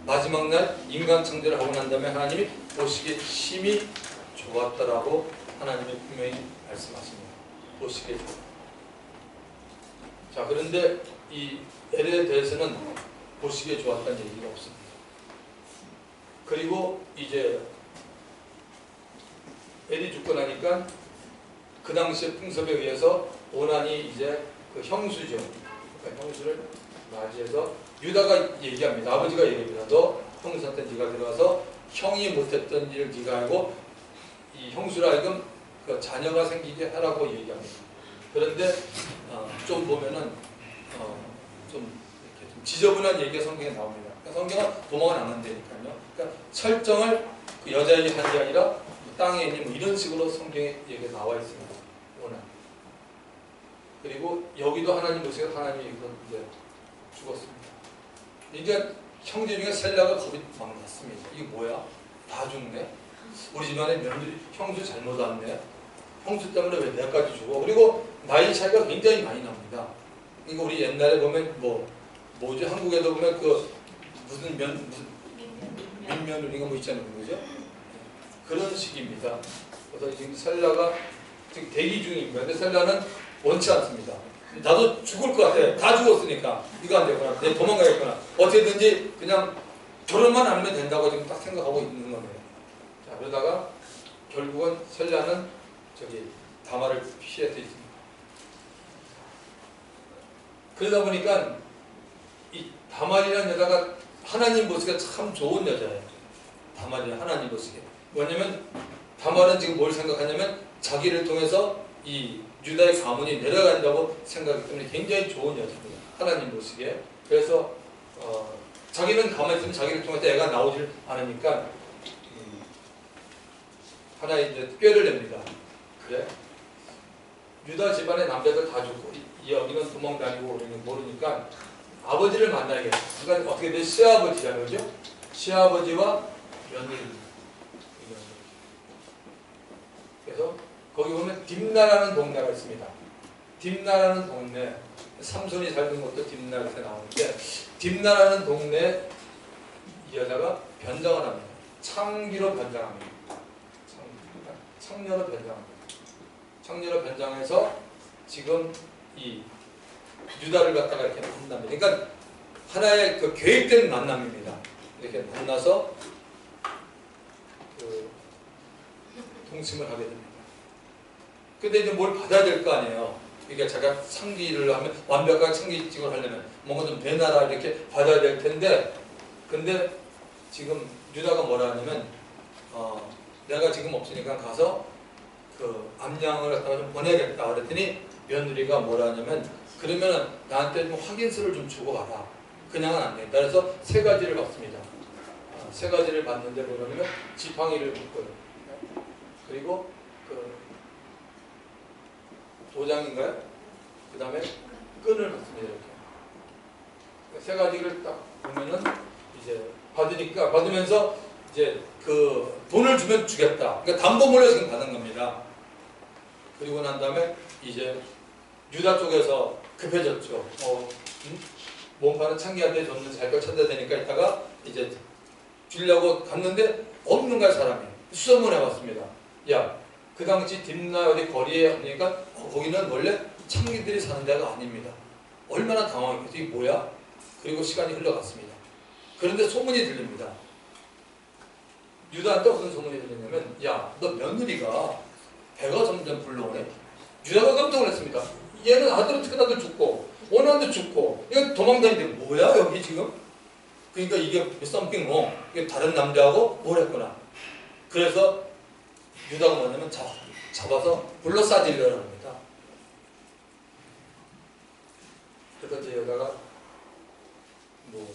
마지막 날 인간 창조를 하고 난 다음에 하나님이 보시기에 심히 좋았더라고 하나님이 분명히 말씀하십니다. 보시기에 좋았다. 자, 그런데 이 엘에 대해서는 보시기에 좋았다는 얘기가 없습니다. 그리고 이제 엘이 죽고 나니까 그 당시의 풍습에 의해서 오난이 이제 그 형수죠. 그러니까 형수를 맞이해서 유다가 얘기합니다. 아버지가 얘기합니다. 너 형수한테 네가 들어가서 형이 못했던 일을 네가 알고 이 형수라 하여금 그 자녀가 생기게 하라고 얘기합니다. 그런데 좀 보면은 좀 이렇게 좀 지저분한 얘기가 성경에 나옵니다. 그러니까 성경은 도망을 안 한다니까요. 그러니까 설정을 그 여자에게 한 게 아니라 땅에 있는 뭐 이런 식으로 성경에 얘기가 나와 있습니다. 오늘 그리고 여기도 하나님 보세요. 하나님이 이제 죽었습니다. 이제 형제 중에 셀라가 겁이 막 났습니다. 이게 뭐야? 다 죽네? 우리 집안에 며느리 형수 잘못 왔네? 형수 때문에 왜 내까지 죽어? 그리고 나이 차이가 굉장히 많이 납니다. 그러니까 우리 옛날에 보면 뭐지? 한국에도 보면 그 무슨 민며느리가 뭐 있잖아요, 그죠? 그런 식입니다. 그래서 지금 셀라가 지금 대기 중입니다. 근데 셀라는 원치 않습니다. 나도 죽을 것 같아. 다 죽었으니까 이거 안 되구나. 내가 도망가야겠구나. 어떻게든지 그냥 결혼만 안 하면 된다고 지금 딱 생각하고 있는 거네요. 자, 그러다가 결국은 셀라는 다말을 피해서 있습니다. 그러다 보니까 이 다말이라는 여자가 하나님 보시기에 참 좋은 여자예요. 다말이는 하나님 보시기에. 뭐냐면 다말은 지금 뭘 생각하냐면 자기를 통해서 이 유다의 가문이 내려간다고 생각하기 때문에 굉장히 좋은 여자입니다. 하나님 보시기에. 그래서 자기는 가만히 있으면 자기를 통해서 애가 나오질 않으니까 하나의 이제 꾀를 냅니다. 그래? 유다 집안의 남자들 다 죽고 여기는 도망 다니고 모르니까 아버지를 만나야겠다. 그러니까 어떻게 돼? 시아버지야, 그죠? 시아버지와 며느리. 그래서 거기 보면 딥나라는 동네가 있습니다. 딥나라는 동네, 삼손이 살던 것도 딥나에서 나오는데, 딥나라는 동네 이 여자가 변장을 합니다. 창기로 변장합니다. 창녀로 변장합니다. 창녀로 변장해서 지금 이 유다를 갖다가 이렇게 만납니다. 그러니까 하나의 그 계획된 만남입니다. 이렇게 만나서 그 동침을 하게 됩니다. 근데 이제 뭘 받아야 될 거 아니에요. 그러니까 자기가 창기를 하면 완벽하게 창기직을 하려면 뭔가 좀 되나라 이렇게 받아야 될 텐데, 근데 지금 유다가 뭐라 하냐면 내가 지금 없으니까 가서 그 암양을 갖다가 좀 보내겠다 그랬더니 며느리가 뭐라 하냐면 그러면 나한테 좀 확인서를 좀 주고 가라. 그냥은 안 된다. 그래서 세 가지를 받습니다. 세 가지를 받는데 뭐냐면 지팡이를 묶어요. 그리고 그 도장인가요? 그 다음에 끈을 받습니다. 이렇게 세 가지를 딱 보면은 이제 받으면서 이제 그 돈을 주면 주겠다. 그러니까 담보물로 지금 받은 겁니다. 그리고 난 다음에 이제 유다 쪽에서 급해졌죠. 몸파는 창기한테 줬는데 잘 걸 찾아야 되니까 이따가 이제 주려고 갔는데 없는 거야 사람이. 수소문해 왔습니다. 야, 그 당시 딥나 어디 거리에 하니까 거기는 원래 창기들이 사는 데가 아닙니다. 얼마나 당황했겠어. 이게 뭐야? 그리고 시간이 흘러갔습니다. 그런데 소문이 들립니다. 유다한테 어떤 소문이 들리냐면, 야, 너 며느리가 배가 점점 불러오네. 유다가 깜짝 놀랐습니다. 얘는 아들은 특히나도 죽고 오너도 죽고 이거 도망다니는데 뭐야 여기 지금? 그러니까 이게 something wrong. 이게 다른 남자하고 뭘 했구나. 그래서 유다가 뭐냐면 잡아서 불러 싸지려고 합니다. 그래서 이제 여자가 뭐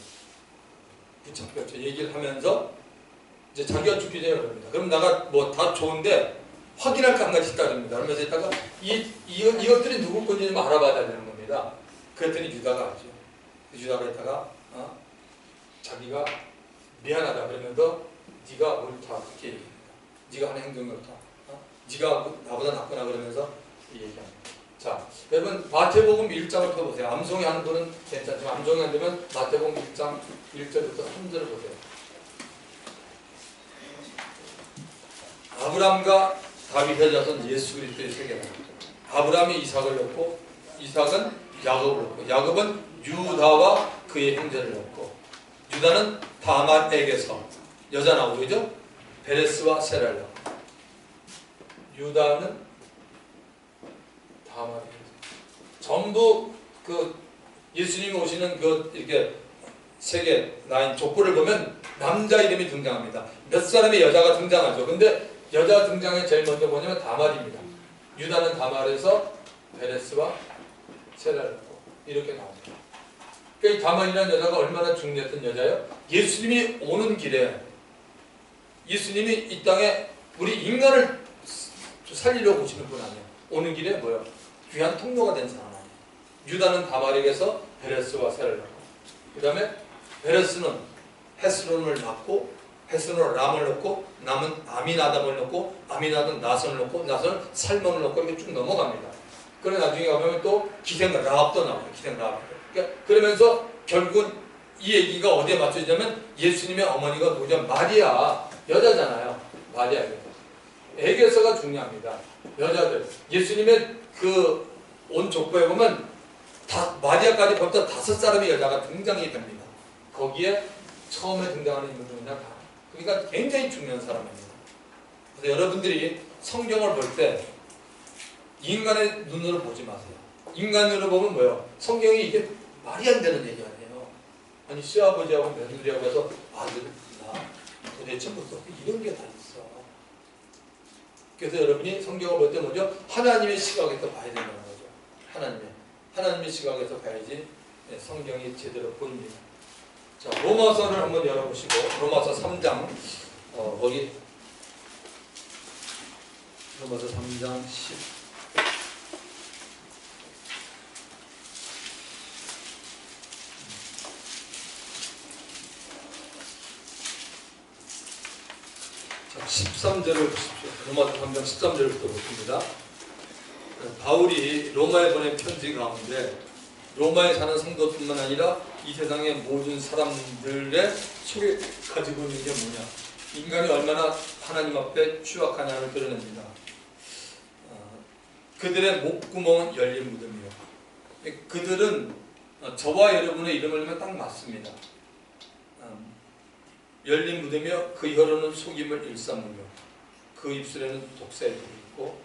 부착했죠. 얘기를 하면서 이제 자기가 죽기 전에 그럽니다. 그럼 나가 뭐 다 좋은데 확인할 거 한 가지 있다 그럽니다. 그러면서 이따가 이것들이 누구 건지 좀 알아봐야 되는 겁니다. 그랬더니 유다가 알죠. 유다가 이따가 자기가 미안하다 그러면서 네가 옳다 그렇게 얘기합니다. 네가 하는 행동이 옳다. 네가 나보다 낫구나 그러면서 얘기합니다. 자, 여러분 마태복음 1장을 펴보세요. 암송이 하는 분은 괜찮지만 암송이 안 되면 마태복음 1장 1절부터 3절을 보세요. 아브람과 다윗의 자손 예수 그리스도의 세계다. 아브람이 이삭을 낳고 이삭은 야곱을 낳고 야곱은 유다와 그의 형제를 낳고 유다는 다말에게서 여자 나오고 그죠? 베레스와 세라를 낳고 유다는 다말에게서 전부 그 예수님이 오시는 그 이렇게 세계 나인 족보를 보면 남자 이름이 등장합니다. 몇 사람의 여자가 등장하죠. 근데 여자 등장에 제일 먼저 뭐냐면 다말입니다. 유다는 다말에서 베레스와 세라를 낳고 이렇게 나옵니다. 그러니까 이 다말이라는 여자가 얼마나 중요했던 여자예요? 예수님이 오는 길에 예수님이 이 땅에 우리 인간을 살리려고 오시는 분 아니에요. 오는 길에 뭐요? 귀한 통로가 된 사람 아니에요. 유다는 다말에게서 베레스와 세라를 낳고 그 다음에 베레스는 헤스론을 낳고 헤스론은 람을 낳고 남은 아미나답을 낳고 아미나답은 나선을 낳고 나선은 살몬을 낳고 이렇게 쭉 넘어갑니다. 그래 나중에 가면 또 기생 라합도 나와요. 기생 라합. 그러면서 결국은 이 얘기가 어디에 맞춰지냐면 예수님의 어머니가 누구냐? 마리아 여자잖아요. 마리아 에게서가 중요합니다. 여자들 예수님의 그 온 족보에 보면 마리아까지 벌써 5사람의 여자가 등장이 됩니다. 거기에 처음에 등장하는 인물 중에 하나. 그러니까 굉장히 중요한 사람입니다. 그래서 여러분들이 성경을 볼 때 인간의 눈으로 보지 마세요. 인간으로 보면 뭐예요? 성경이 이게 말이 안 되는 얘기 아니에요. 아니 시아버지하고 며느리하고 해서 아들 나 도대체 무슨 이런 게 다 있어. 그래서 여러분이 성경을 볼 때 먼저 하나님의 시각에서 봐야 된다는 거죠. 하나님의 시각에서 봐야지 성경이 제대로 보입니다. 자, 로마서를 한번 열어보시고 로마서 3장 거기 로마서 3장 10 10 13절을 보십시오. 로마서 3장 13절부터 보십니다. 바울이 로마에 보낸 편지 가운데 로마에 사는 성도뿐만 아니라 이 세상의 모든 사람들의 속에 가지고 있는 게 뭐냐, 인간이 얼마나 하나님 앞에 추악하냐를 드러냅니다. 그들의 목구멍은 열린 무덤이요. 그들은 저와 여러분의 이름을 넣으면 딱 맞습니다. 열린 무덤이요, 그 혀로는 속임을 일삼으며 그 입술에는 독사의 독이 있고,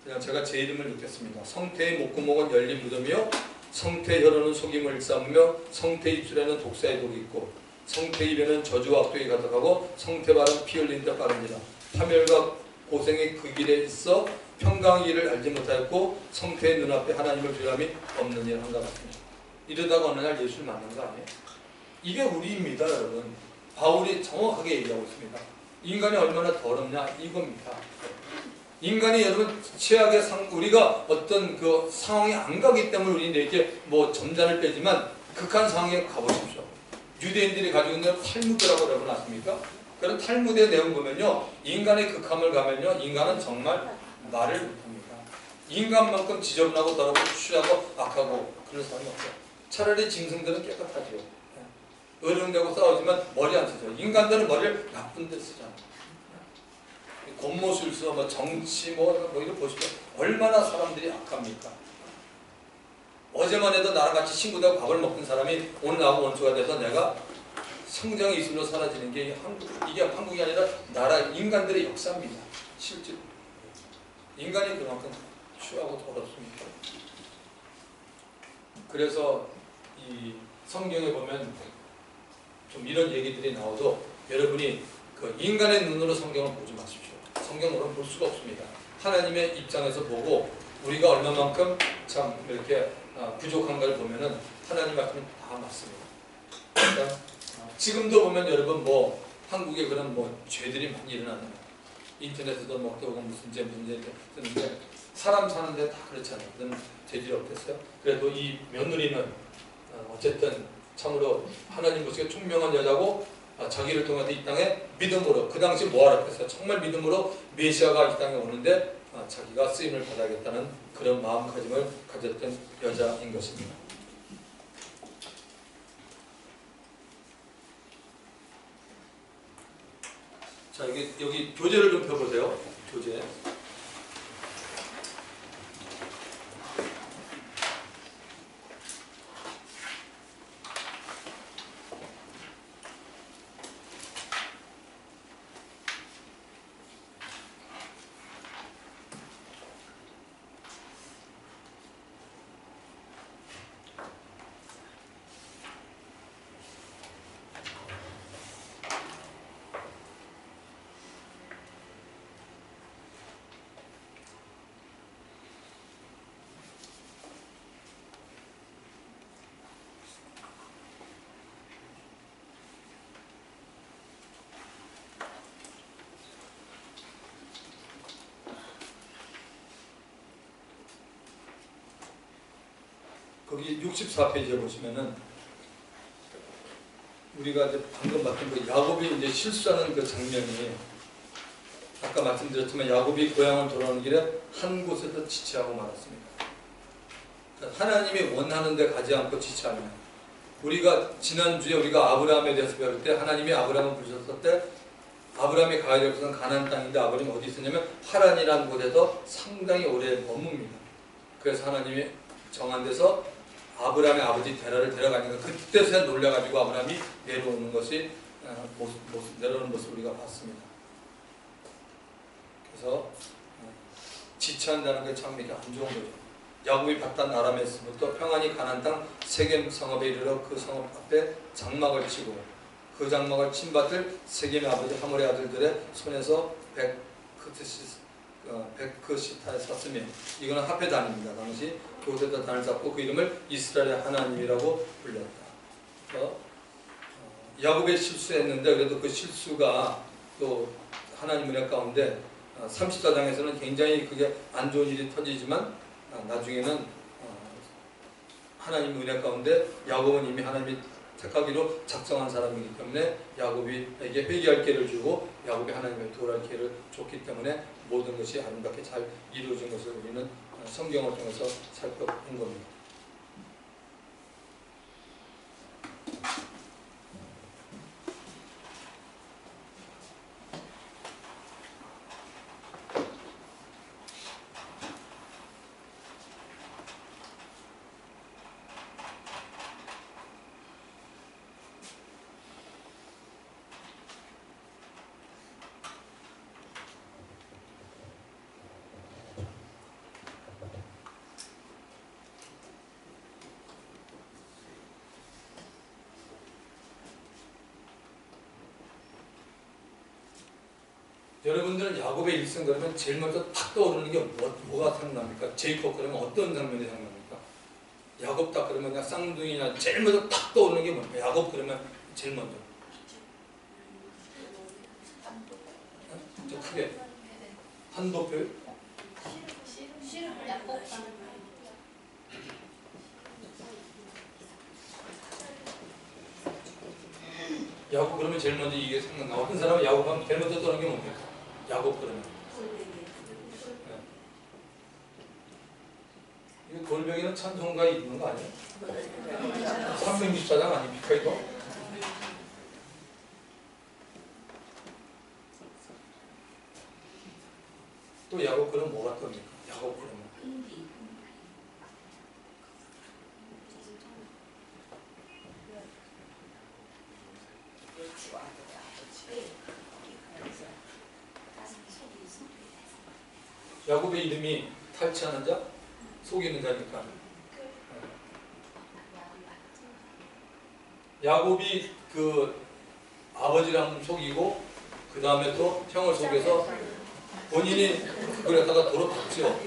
그냥 제가 제 이름을 넣겠습니다. 성태의 목구멍은 열린 무덤이요, 성태의 혀로는 속임을 일삼으며 성태의 입술에는 독사의 독이 있고 성태의 입에는 저주와 악독이 가득하고 성태 발은 피 흘린 데 빠르니라. 파멸과 고생이 그 길에 있어 평강의 길을 알지 못하였고 성태의 눈앞에 하나님을 두려움이 없는 일 한가 같습니다. 이러다가 어느 날 예수를 만난 거 아니에요? 이게 우리입니다, 여러분. 바울이 정확하게 얘기하고 있습니다. 인간이 얼마나 더럽냐 이겁니다. 인간이 여러분 최악의 우리가 어떤 그 상황에 안 가기 때문에 우리는 이렇게 뭐 점잔을 빼지만 극한 상황에 가보십시오. 유대인들이 가지고 있는 탈무드라고 여러분 아십니까? 그런 탈무드의 내용 보면요, 인간의 극함을 가면요, 인간은 정말 말을 못합니다. 인간만큼 지저분하고 더럽고 추하고 악하고 그런 사람이 없어요. 차라리 짐승들은 깨끗하죠. 어른되고 싸우지만 머리 안 쓰죠. 인간들은 머리를 나쁜 데 쓰잖아요. 겉모술수, 뭐 정치, 뭐 이런 보시죠. 얼마나 사람들이 악합니까? 어제만 해도 나랑 같이 친구들하고 밥을 먹던 사람이 오늘 나하고 원수가 돼서 내가 성장의 이슬로 사라지는 게 이게 한국이 아니라 나라 인간들의 역사입니다. 실제로 인간이 그만큼 추하고 더럽습니다. 그래서 이 성경에 보면 좀 이런 얘기들이 나와도 여러분이 그 인간의 눈으로 성경을 보지 마십시오. 성경으로는 볼 수가 없습니다. 하나님의 입장에서 보고 우리가 얼마만큼 참 이렇게 부족한가를 보면은 하나님 말씀이 다 맞습니다. 그러니까 지금도 보면 여러분 뭐 한국에 그런 뭐 죄들이 많이 일어나는 인터넷에도 뭐 또 무슨 죄 뜨는데 사람 사는데 다 그렇잖아요. 그런 죄질이 없겠어요? 그래도 이 며느리는 어쨌든 참으로 하나님 보시기에 총명한 여자고 자기를 통해서 이 땅에 믿음으로, 그 당시 뭐하라 했어요? 정말 믿음으로 메시아가 이 땅에 오는데 자기가 쓰임을 받아야겠다는 그런 마음가짐을 가졌던 여자인 것입니다. 자, 여기 교재를 좀 펴보세요. 교재. 거기 64페이지에 보시면은 우리가 이제 방금 봤던 그 야곱이 이제 실수하는 그 장면이, 아까 말씀드렸지만 야곱이 고향을 돌아오는 길에 한 곳에서 지체하고 말았습니다. 하나님이 원하는 데 가지 않고 지체하면, 우리가 지난주에 우리가 아브라함에 대해서 배울 때 하나님이 아브라함을 부르셨을 때 아브라함이 가야 될 곳은 가나안 땅인데 아버님이 어디 있었냐면 하란이라는 곳에서 상당히 오래 머뭅니다. 그래서 하나님이 정한 데서 아브라함의 아버지 데라를 데려가니까 그때서야 놀라가지고 아브라함이 내려오는 것이 내려오는 모습을 우리가 봤습니다. 그래서 지체한다는 게 참 이렇게 안 좋은 거죠. 야곱이 봤던 아람에서부터 평안히 가나안 땅 세겜 성읍에 이르러 그 성읍 앞에 장막을 치고 그 장막을 침받을 세겜의 아버지 하몰의 아들들의 손에서 베크시타에 샀으며, 이거는 하페단입니다. 당시 그곳에다 단을 쌓고 그 이름을 이스라엘의 하나님이라고 불렸다. 야곱이 실수했는데 그래도 그 실수가 또 하나님 은혜 가운데 34장에서는 굉장히 그게 안 좋은 일이 터지지만 나중에는 하나님 은혜 가운데 야곱은 이미 하나님이 택하기로 작정한 사람이기 때문에 야곱에게 회개할 기회를 주고 야곱이 하나님의 도울할 기회를 줬기 때문에 모든 것이 아름답게 잘 이루어진 것을 우리는 성경을 통해서 살펴본 겁니다. 여러분들은 야곱의 일생 그러면 제일 먼저 탁 떠오르는 게 뭐가 생각납니까? 제이콥 그러면 어떤 장면이 생각납니까? 야곱 딱 그러면 그냥 쌍둥이냐 제일 먼저 탁 떠오르는 게 뭡니까? 야곱 그러면 제일 먼저 좀 크게 한도표 야곱 그러면 제일 먼저 이게 생각나. 어떤 사람은 야곱하면 제일 먼저 떠오르는 게 뭡니까? 야곱 그러면 이거 돌멩이는 찬송가에 있는 거 아니에요? 364장 아닙니까 이거? 또 야곱 그러면 뭐가 뜹니까? 야곱 그러면 야곱의 이름이 탈취하는 자, 속이는 자니까. 야곱이 그 아버지랑 속이고 그 다음에 또 형을 속여서 본인이 그걸 갖다가 돌아봤죠.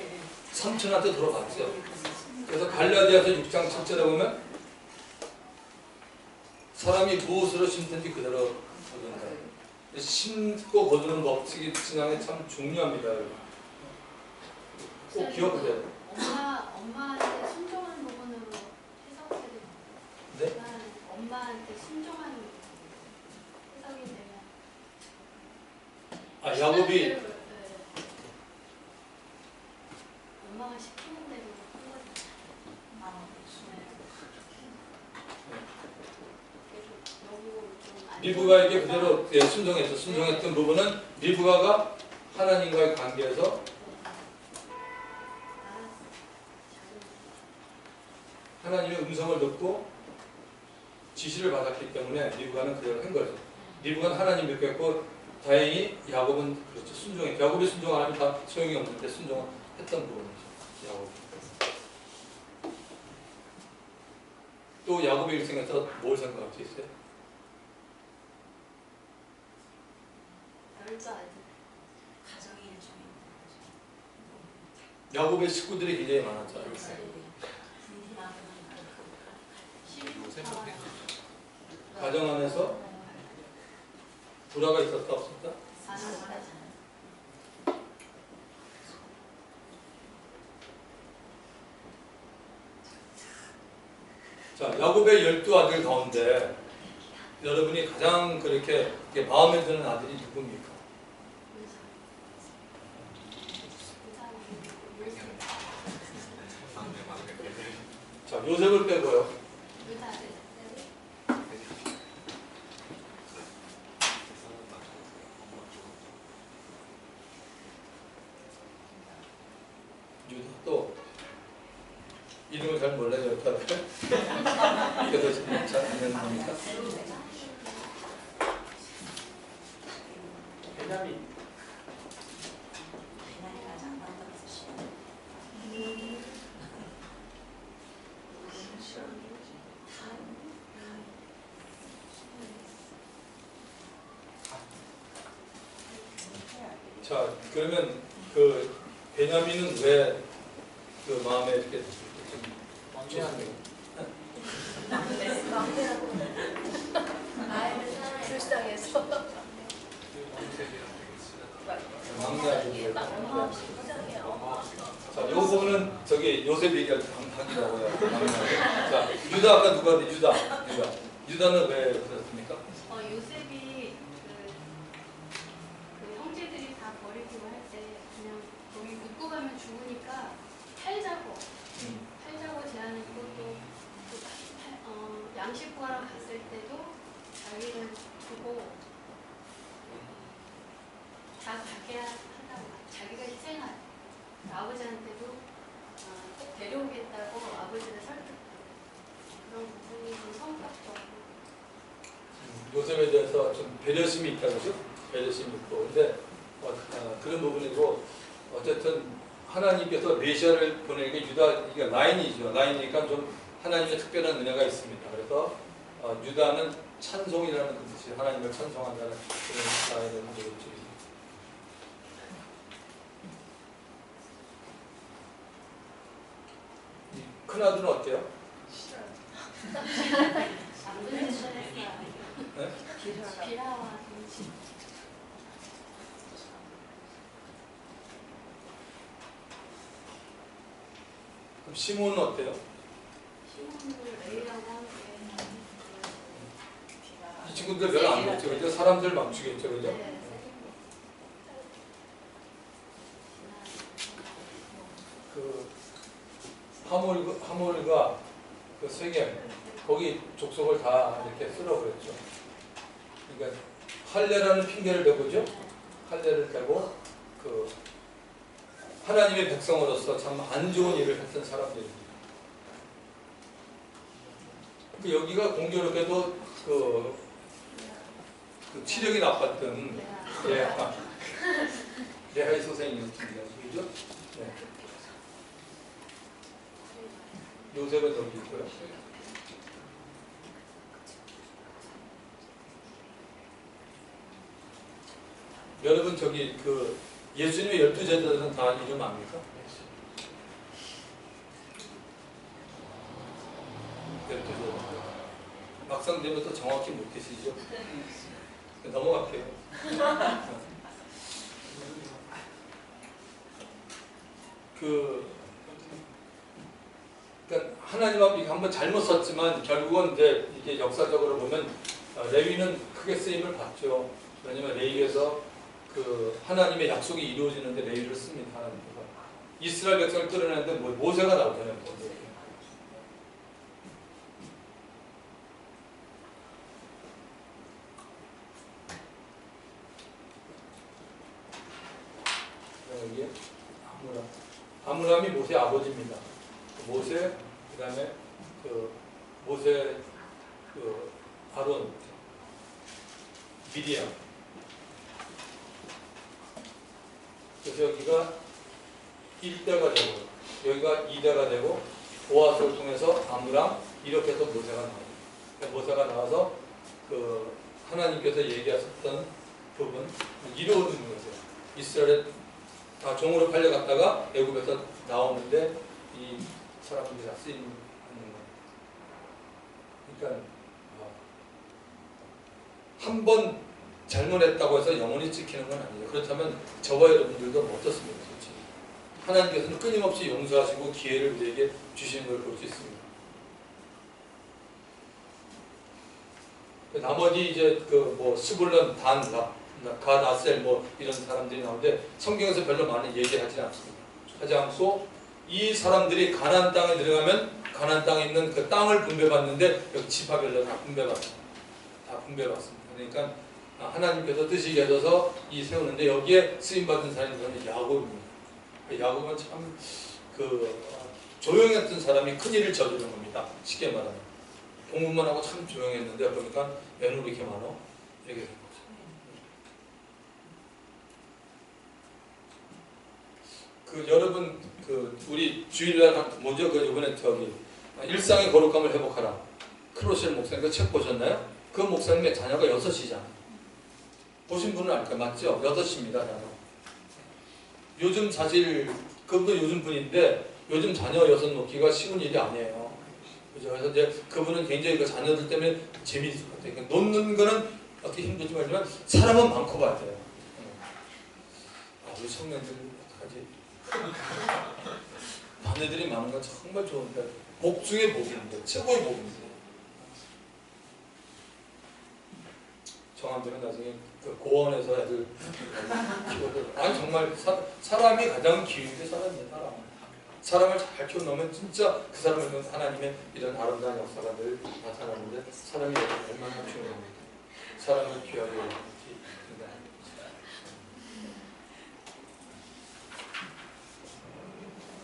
삼촌한테 돌아봤죠. 그래서 갈라디아서 6장 7절에 보면 사람이 무엇으로 심든지 그대로 거둔다. 심고 거두는 법칙이 신앙에 참 중요합니다. 꼭 기억해야 돼요. 엄마한테 순종하는 부분으로 해석해도 네? 엄마한테 순종하는 해석이 되면 야곱이 엄마가 시키는 대로 한 거죠. 리브가에게 그대로 순종했죠. 순종했던 부분은 리브가가 하나님과의 관계에서 하나님의 음성을 듣고 지시를 받았기 때문에 리브가는 그대로 한 거죠. 리브가는 하나님 믿겠고 다행히 야곱은 그렇죠. 순종했죠. 야곱이 순종 안 하면 다 소용이 없는데 순종을 했던 부분이죠. 야곱. 또 야곱의 일생에서 뭘 생각할 수 있어요? 야곱의 식구들이 굉장히 많았죠. 가정 안에서 불화가 있었다 없었다? 자, 야곱의 12아들 가운데 여러분이 가장 그렇게 마음에 드는 아들이 누굽니까? 자, 요셉을 빼고요. 유다 또 이름을 잘 몰라요. 여타를 이게 잘 아는 겁니까? 베냐민. 자, 그러면 그 베냐민은 왜 그 마음에 이렇게 좋습니까? 불쌍해서 막내 아들이에요. 자, 요 부분은 저기 요셉 얘기할 때 하기라고요. 자, 유다 아까 누가 유다. 유다는 왜 그렇습니까? 요셉이 그 형제들이 다 버리고 할 때 그냥 거기 묻고 가면 죽으니까 팔자고 제안했고 또 양식 구하러 갔을 때도 자기를 두고 다 가게 하다고 자기가 희생할 아버지한테도 꼭 데려오겠다고 아버지를 설득하고 그런 부분이 좀 성격적으로 요셉에 대해서 좀 배려심이 있다 그죠? 배려심이 있고 근데 그런 부분이고 어쨌든 하나님께서 메시아를 보내게 유다 이게 라인이죠. 라인이니까 좀 하나님의 특별한 은혜가 있습니다. 그래서 유다는 찬송이라는 그 뜻이 하나님을 찬송한다는 그런 라인을 가지고 있죠. 큰 아들은 어때요? 네? 비라와 동치 그럼 시몬은 어때요? 시몬을 레이라고 함께 이 친구들 별로 안 먹죠. 그죠? 사람들 막 죽였죠. 그죠? 네. 그 하몰과 그 세겜 거기 족속을 다 이렇게 쓸어버렸죠. 그러니까 할례라는 핑계를 대고죠. 할례를 대고 그 하나님의 백성으로서 참 안 좋은 일을 했던 사람들입니다. 그 여기가 공교롭게도 그 치력이 나빴던 레아의 선생님이었습니다. 그죠? 네. 요셉은 여기 있고요. 여러분 저기 그 예수님의 12제자들은 다 이름 압니까? 12제자. 막상 되면 또 정확히 못 계시죠? 넘어갈게요. 그러니까 하나님 앞에 한번 잘못 썼지만 결국은 이제 이게 역사적으로 보면 레위는 크게 쓰임을 받죠. 왜냐면 레위에서 그 하나님의 약속이 이루어지는데 레위를 씁니다. 하나님께서 이스라엘 백성을 끌어내는데 모세가 나오잖아요. 모세. 여기에 아므람이 모세의 아버지입니다. 모세, 그 다음에 모세, 아론, 미디안. 그래서 여기가 1대가 되고, 여기가 2대가 되고, 보아스를 통해서 아므람, 이렇게 해서 모세가 나와요. 모세가 나와서 하나님께서 얘기하셨던 부분, 이루어지는 거죠. 이스라엘에 다 종으로 팔려갔다가 애굽에서 나오는데 이 사람들이 다 쓰이는 거예요. 그러니까 한 번 잘못했다고 해서 영원히 지키는 건 아니에요. 그렇다면 저와 여러분들도 어떻습니까? 솔직히. 하나님께서는 끊임없이 용서하시고 기회를 우리에게 주시는 걸 볼 수 있습니다. 나머지 이제 스불론, 단, 갓, 아셀 이런 사람들이 나오는데 성경에서 별로 많이 얘기하지 않습니다. 하지 않고 이 사람들이 가나안 땅에 들어가면 가나안 땅에 있는 그 땅을 분배받는데 여기 지파별로 다 분배받습니다. 다 분배받습니다. 그러니까 하나님께서 뜻이 계셔서 이 세우는데 여기에 쓰임 받은 사람이 야곱입니다. 야곱은 참 조용했던 사람이 큰 일을 저지르는 겁니다. 쉽게 말하면 공부만 하고 참 조용했는데 보니까 애는 이렇게 많어 이렇게. 여러분 우리 주일날 뭐죠? 이번에 일상의 거룩함을 회복하라. 크로셀 목사님 그 책 보셨나요? 그 목사님의 자녀가 6이잖아요. 보신 분은 알 거예요. 맞죠? 6입니다. 자녀. 요즘 사실 그분도 요즘 분인데 요즘 자녀 6 놓기가 쉬운 일이 아니에요. 그죠? 그래서 이제 그분은 굉장히 그 자녀들 때문에 재미있을 것 같아요. 그러니까 놓는 거는 어떻게 힘들지 말지만 사람은 많고 봐야 돼요. 우리 청년들 어떡하지? 아내들이 많은 건 정말 좋은데 복 중에 복인데 최고의 복인데 성함들은 나중에 그 고원에서 애들 키워도 아니 정말 사람이 가장 기운 게 사람이에요. 사람을 잘 키워놓으면 진짜 그 사람을 통해서 하나님의 이런 아름다운 역사가 늘 나타나는데 사람이 얼마나 중요합니다. 사람을 귀하게 여기는다.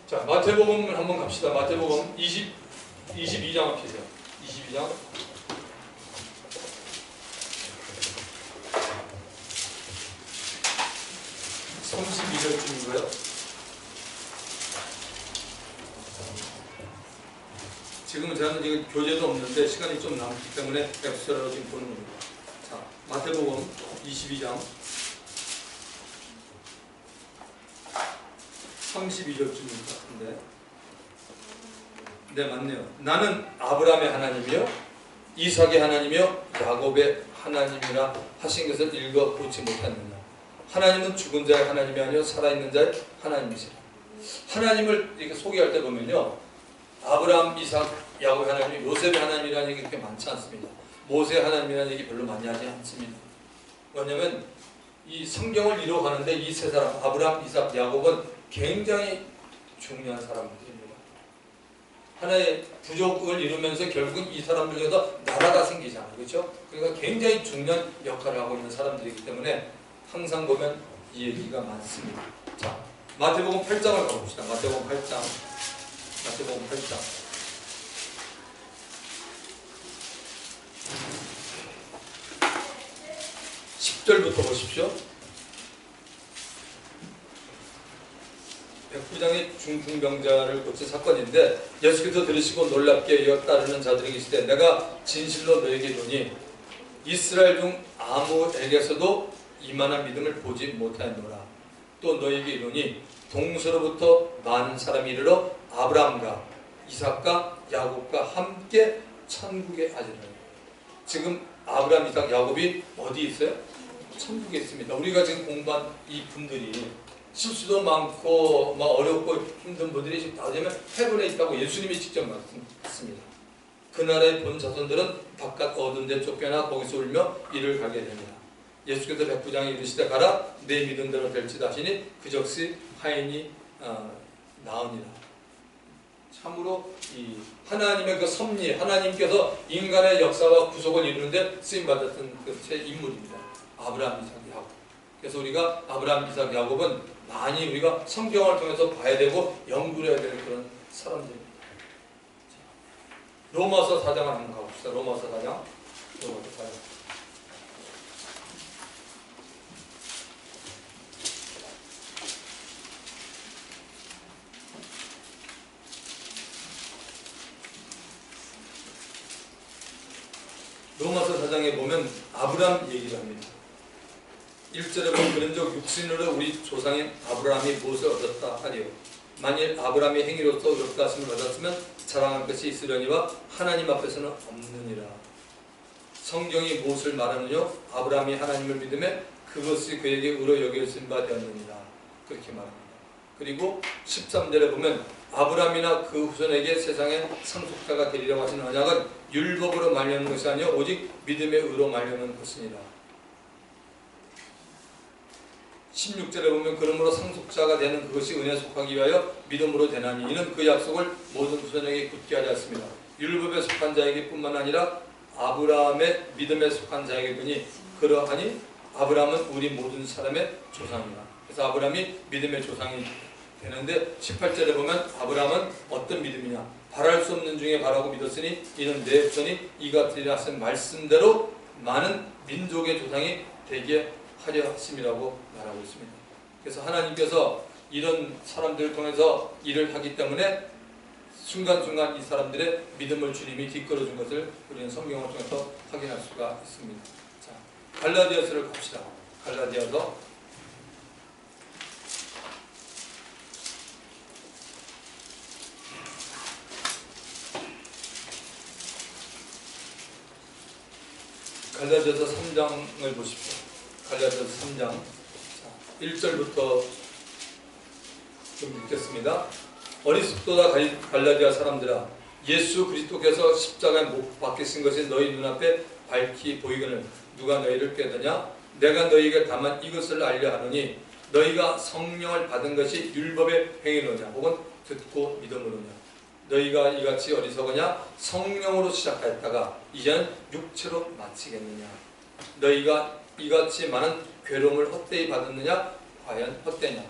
자, 마태복음 한번 갑시다. 마태복음 22장 합시다. 22장. 32절쯤인가요? 지금은 저는 지금 교재도 없는데 시간이 좀 남기 때문에 엑스트라로 지금 보는 겁니다. 자, 마태복음 22장 32절쯤인 것 같은데. 네, 맞네요. 나는 아브라함의 하나님이요 이삭의 하나님이요 야곱의 하나님이라 하신 것을 읽어보지 못했느냐. 하나님은 죽은 자의 하나님이 아니요 살아있는 자의 하나님이시라. 하나님을 이렇게 소개할 때 보면요, 아브라함, 이삭, 야곱의 하나님, 요셉의 하나님이라는 얘기 그렇게 많지 않습니다. 모세의 하나님이라는 얘기 별로 많이 하지 않습니다. 왜냐하면 이 성경을 이루어가는데 이 세 사람, 아브라함, 이삭, 야곱은 굉장히 중요한 사람들입니다. 하나의 부족을 이루면서 결국은 이 사람들 중에서 나라가 생기잖아요. 그렇죠? 그러니까 굉장히 중요한 역할을 하고 있는 사람들이기 때문에 항상 보면 이 얘기가 많습니다. 자, 마태복음 8장을 가봅시다. 마태복음 8장. 마태복음 8장. 10절부터 보십시오. 백부장의 중풍병자를 고친 사건인데 예수께서 들으시고 놀랍게 이어 따르는 자들에게 이르시되 내가 진실로 너에게 이르노니 이스라엘 중 아무에게서도 이만한 믿음을 보지 못하였노라. 또 너에게 이르노니 동서로부터 많은 사람이 이르러 아브라함과 이삭과 야곱과 함께 천국에 가리라. 지금 아브라함, 이삭, 야곱이 어디 있어요? 천국에 있습니다. 우리가 지금 공부한 이 분들이 실수도 많고 막 어렵고 힘든 분들이 지금 다 되면 헤븐에 있다고 예수님이 직접 말씀하셨습니다. 그 나라의 본 자손들은 바깥 어두운 데 쫓겨나 거기서 울며 이를 가게 됩니다. 예수께서 백부장이 이르시되 가라 내 믿은 대로 될지다 하시니 그적시 하인이 나으니라. 참으로 이 하나님의 그 섭리, 하나님께서 인간의 역사와 구속을 이루는데 쓰임받았던 그 세 인물입니다. 아브라함, 이삭, 야곱. 그래서 우리가 아브라함, 이삭, 야곱은 많이 우리가 성경을 통해서 봐야 되고 연구를 해야 되는 그런 사람들입니다. 로마서 4장을 한번 가봅시다. 로마서 4장. 로마서 4장. 로마서 4장에 보면 아브라함 얘기를 합니다. 1절에 보면 그런즉 육신으로 우리 조상인 아브라함이 무엇을 얻었다 하리요. 만일 아브라함이 행위로서 의롭다 하심을 받았으면 자랑할 것이 있으려니와 하나님 앞에서는 없느니라. 성경이 무엇을 말하느냐? 아브라함이 하나님을 믿음에 그것이 그에게 의로 여겨진 바 되었느니라. 그렇게 말합니다. 그리고 13절에 보면 아브라함이나 그 후손에게 세상에 상속자가 되리라고 하시는 언약은 율법으로 말미암는 것이 아니요 오직 믿음의 의로 말미암는 것이니라. 16절에 보면 그러므로 상속자가 되는 그것이 은혜에 속하기 위하여 믿음으로 되나니 이는 그 약속을 모든 후손에게 굳게 하려 했습니다. 율법에 속한 자에게 뿐만 아니라 아브라함의 믿음에 속한 자에게뿐이 그러하니 아브라함은 우리 모든 사람의 조상이라. 그래서 아브라함이 믿음의 조상이 되는데 18절에 보면 아브라함은 어떤 믿음이냐? 바랄 수 없는 중에 바라고 믿었으니 이는 내 후손이 이 같으리라 하신 말씀대로 많은 민족의 조상이 되게 하려 하심이라고 말하고 있습니다. 그래서 하나님께서 이런 사람들을 통해서 일을 하기 때문에 순간순간 이 사람들의 믿음을 주님이 뒷걸어준 것을 우리는 성경을 통해서 확인할 수가 있습니다. 자, 갈라디아서를 갑시다. 갈라디아서 3장을 보십시오. 갈라디아서 3장 1절부터 좀 읽겠습니다. 어리석도다 갈라디아 사람들아 예수 그리스도께서 십자가에 못 박히신 것이 너희 눈앞에 밝히 보이거늘 누가 너희를 깨드냐? 내가 너희에게 다만 이것을 알려 하노니 너희가 성령을 받은 것이 율법의 행위로냐 혹은 듣고 믿음으로냐. 너희가 이같이 어리석으냐? 성령으로 시작하였다가 이제는 육체로 마치겠느냐. 너희가 이같이 많은 괴로움을 헛되이 받았느냐? 과연 헛되냐.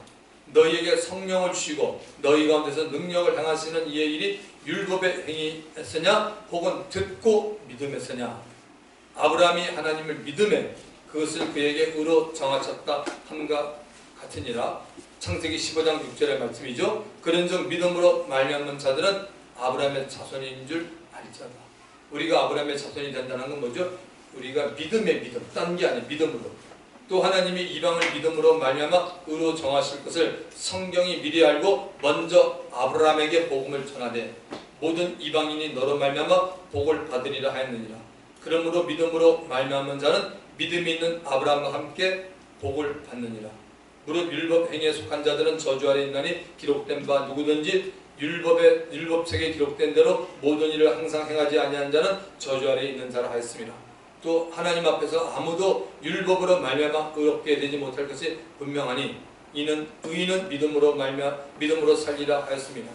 너희에게 성령을 주시고 너희 가운데서 능력을 행하시는 이의 일이 율법의 행위였으냐 혹은 듣고 믿음했으냐. 아브라함이 하나님을 믿음에 그것을 그에게 의로 정하셨다 함과 같으니라. 창세기 15장 6절의 말씀이죠. 그런즉 믿음으로 말미암는 자들은 아브라함의 자손인 줄 알지어다. 우리가 아브라함의 자손이 된다는 건 뭐죠? 우리가 믿음의 믿음, 딴 게 아니에요. 믿음으로. 또 하나님이 이방을 믿음으로 말미암아 의로 정하실 것을 성경이 미리 알고 먼저 아브라함에게 복음을 전하되 모든 이방인이 너로 말미암아 복을 받으리라 하였느니라. 그러므로 믿음으로 말미암은 자는 믿음이 있는 아브라함과 함께 복을 받느니라. 무릇 율법 행위에 속한 자들은 저주 아래 있나니 기록된 바 누구든지 율법책에 기록된 대로 모든 일을 항상 행하지 아니한 자는 저주 아래 있는 자라 하였습니다. 또 하나님 앞에서 아무도 율법으로 말미암아 의롭게 되지 못할 것이 분명하니 이는 의인은 믿음으로 살리라 하였습니다.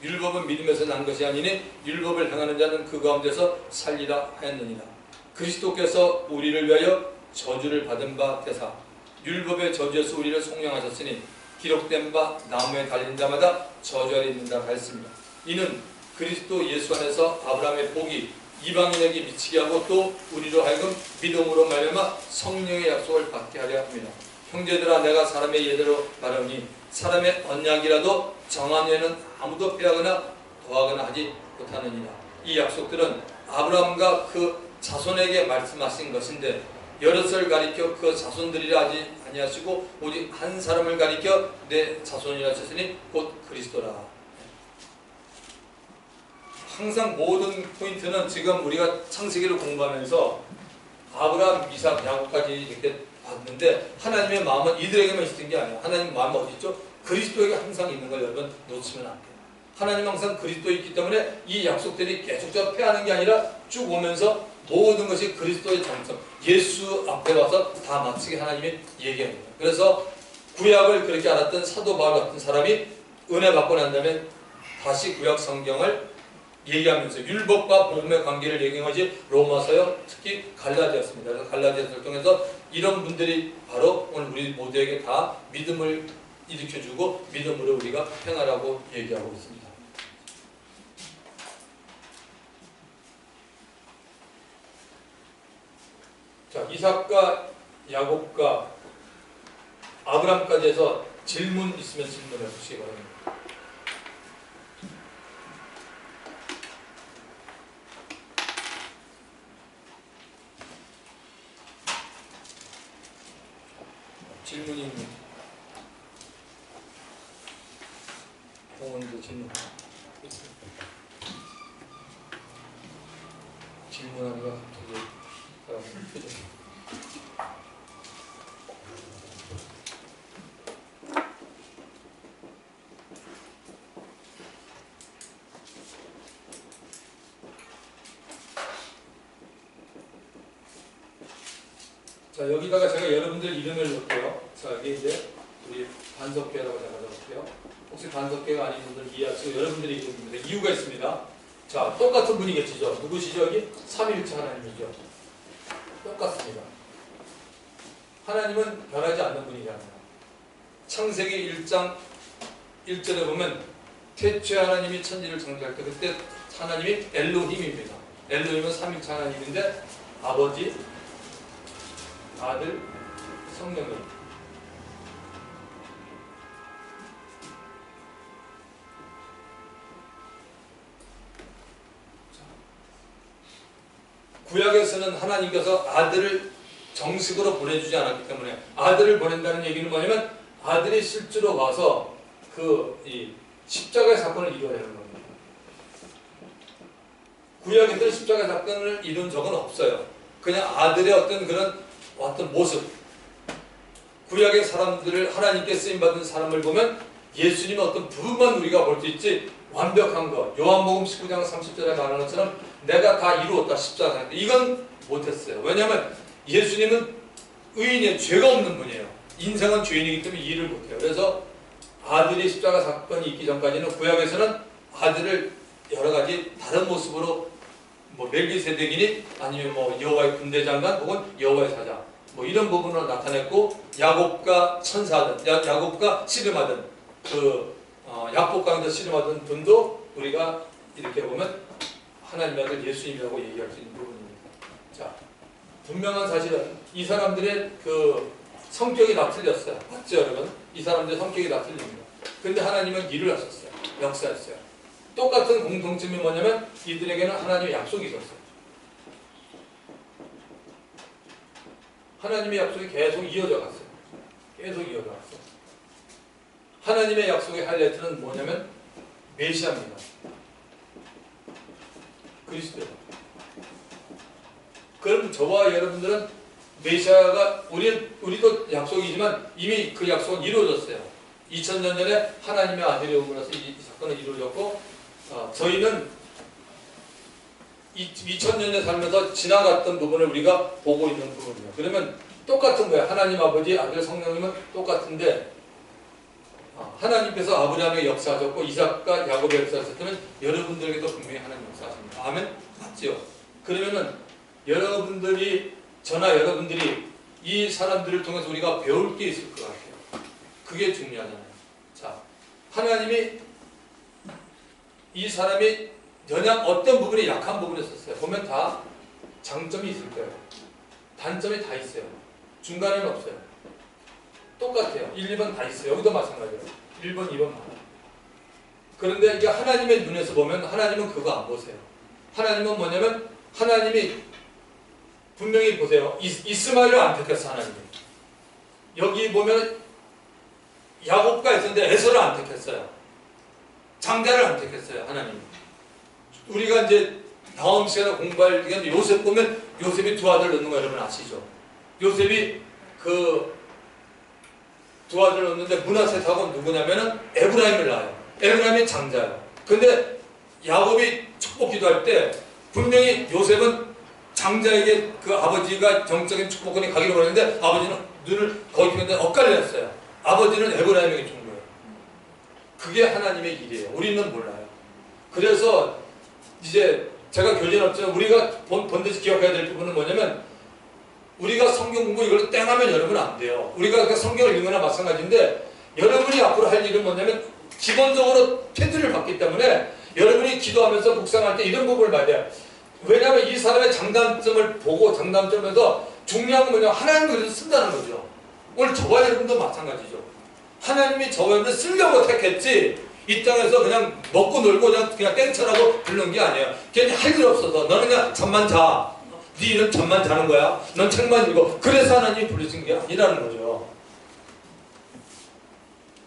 율법은 믿음에서 난 것이 아니니 율법을 행하는 자는 그 가운데서 살리라 하였느니라. 그리스도께서 우리를 위하여 저주를 받은 바 되사 율법의 저주에서 우리를 속량하셨으니 기록된 바 나무에 달린 자마다 저주 아래 있는 자라 하였습니다. 이는 그리스도 예수 안에서 아브라함의 복이 이방인에게 미치게 하고 또 우리로 하여금 믿음으로 말미암아 성령의 약속을 받게 하려 합니다. 형제들아 내가 사람의 예대로 말하니 사람의 언약이라도 정한 예는 아무도 빼하거나 더하거나 하지 못하느니라. 이 약속들은 아브라함과 그 자손에게 말씀하신 것인데 여럿을 가리켜 그 자손들이라 하지 아니하시고 오직 한 사람을 가리켜 내 자손이라 하셨으니 곧 그리스도라. 항상 모든 포인트는 지금 우리가 창세기를 공부하면서 아브라함, 이삭, 야곱까지 이렇게 봤는데 하나님의 마음은 이들에게만 있었던 게 아니에요. 하나님 마음은 어디 있죠? 그리스도에게 항상 있는 걸 여러분 놓치면 안 돼요. 하나님 항상 그리스도에 있기 때문에 이 약속들이 계속적으로 패하는 게 아니라 쭉 오면서 모든 것이 그리스도의 정성, 예수 앞에 와서 다 마치게 하나님이 얘기합니다. 그래서 구약을 그렇게 알았던 사도 바울 같은 사람이 은혜 받고 난 다음에 다시 구약 성경을 얘기하면서 율법과 복음의 관계를 얘기하지 로마서요, 특히 갈라디아서입니다. 그래서 갈라디아서를 통해서 이런 분들이 바로 오늘 우리 모두에게 다 믿음을 일으켜주고 믿음으로 우리가 행하라고 얘기하고 있습니다. 자, 이삭과 야곱과 아브람까지 해서 질문 있으면 질문해 주시기 바랍니다. 질문이 있는 동원도 질문 질문하는 거 되게 표정. 자, 여기다가 제가 여러분들 이름을 넣을게요. 자, 여기 이제 우리 반석계라고 제가 적을게요. 혹시 반석계가 아닌 분들 이해하시고 여러분들이 이름입니다. 이유가 있습니다. 자, 똑같은 분이겠죠. 누구시죠? 여기? 삼위일체 하나님이죠. 똑같습니다. 하나님은 변하지 않는 분이잖아요. 창세기 1장 1절에 보면 태초에 하나님이 천지를 창조할 때 그때 하나님이 엘로힘입니다. 엘로힘은 삼위일체 하나님인데 아버지, 아들, 성령님. 구약에서는 하나님께서 아들을 정식으로 보내주지 않았기 때문에 아들을 보낸다는 얘기는 뭐냐면 아들이 실제로 와서 이 십자가의 사건을 이루어야 하는 겁니다. 구약에서는 십자가의 사건을 이룬 적은 없어요. 그냥 아들의 어떤 모습, 구약의 사람들을 하나님께 쓰임받은 사람을 보면 예수님의 어떤 부분만 우리가 볼 수 있지 완벽한 것, 요한복음 19장 30절에 말하는 것처럼 내가 다 이루었다 십자가 이건 못했어요. 왜냐하면 예수님은 의인의 죄가 없는 분이에요. 인생은 죄인이기 때문에 일을 못해요. 그래서 아들이 십자가 사건이 있기 전까지는 구약에서는 아들을 여러 가지 다른 모습으로 뭐 멜기세덱이니 아니면 뭐 여호와의 군대장관 혹은 여호와의 사자 뭐 이런 부분으로 나타냈고 야곱과 천사하던 야곱과 씨름하던 그 야곱강에서 씨름하던 분도 우리가 이렇게 보면 하나님의 아들 예수님이라고 얘기할 수 있는 부분입니다. 자, 분명한 사실은 이 사람들의 그 성격이 다 틀렸어요. 맞죠, 여러분? 이 사람들의 성격이 다 틀립니다. 근데 하나님은 일을 하셨어요. 역사했어요. 똑같은 공통점이 뭐냐면 이들에게는 하나님의 약속이 있었어요. 하나님의 약속이 계속 이어져 갔어요. 계속 이어져 갔어요. 하나님의 약속의 하이라이트는 뭐냐면 메시아입니다. 그리스도. 그럼 저와 여러분들은 메시아가 우리도 약속이지만 이미 그 약속은 이루어졌어요. 2000년 전에 하나님의 아들이 오고 나서 이 사건은 이루어졌고 저희는 2000년에 살면서 지나갔던 부분을 우리가 보고 있는 부분이에요. 그러면 똑같은 거예요. 하나님 아버지, 아들, 성령님은 똑같은데 하나님께서 아브라함의 역사하셨고 이삭과 야곱의 역사하셨다면 여러분들에게도 분명히 하나님 역사하십니다. 아멘? 맞죠? 그러면은 여러분들이 저나 여러분들이 이 사람들을 통해서 우리가 배울 게 있을 것 같아요. 그게 중요하잖아요. 자, 하나님이 이 사람이 연약 어떤 부분이 약한 부분이 있었어요. 보면 다 장점이 있을 거예요. 단점이 다 있어요. 중간에는 없어요. 똑같아요. 1, 2번 다 있어요. 여기도 마찬가지예요. 1번, 2번 많아요. 그런데 이게 하나님의 눈에서 보면 하나님은 그거 안 보세요. 하나님은 뭐냐면 하나님이 분명히 보세요. 이스마엘을 안 택했어 하나님이. 여기 보면 야곱과 있었는데 에서를 안 택했어요. 장자를 안 택했어요. 하나님. 우리가 이제 다음 시간에 공부할 때 요셉 보면 요셉이 두 아들 낳는 거 여러분 아시죠? 요셉이 그 두 아들 낳는데 므낫셋하고 누구냐면은 에브라임을 낳아요. 에브라임이 장자예요. 근데 야곱이 축복 기도할 때 분명히 요셉은 장자에게 그 아버지가 정적인 축복권이 가기로 하는데 아버지는 눈을 거기 있는데 엇갈렸어요. 아버지는 에브라임에게 준 거예요. 그게 하나님의 일이에요. 우리는 몰라요. 그래서 이제 제가 교진없지만 우리가 본듯이 기억해야 될 부분은 뭐냐면 우리가 성경 공부 이걸로 땡하면 여러분 안 돼요. 우리가 그 성경을 읽는 거나 마찬가지인데 여러분이 앞으로 할 일은 뭐냐면 기본적으로 테두리를 받기 때문에 여러분이 기도하면서 묵상할 때 이런 부분을 봐야 돼요. 왜냐하면 이 사람의 장단점을 보고 장단점에서 중요한 건 뭐냐면 하나님이 그래서 쓴다는 거죠. 오늘 저와 여러분도 마찬가지죠. 하나님이 저와 여러분을 쓰려고 택했지 이 땅에서 그냥 먹고 놀고 그냥 땡처라고 부른 게 아니에요. 걔는 할 일 없어서 너는 그냥 잠만 자. 네 일은 잠만 자는 거야. 넌 책만 읽어. 그래서 하나님이 부르신 게 아니라는 거죠.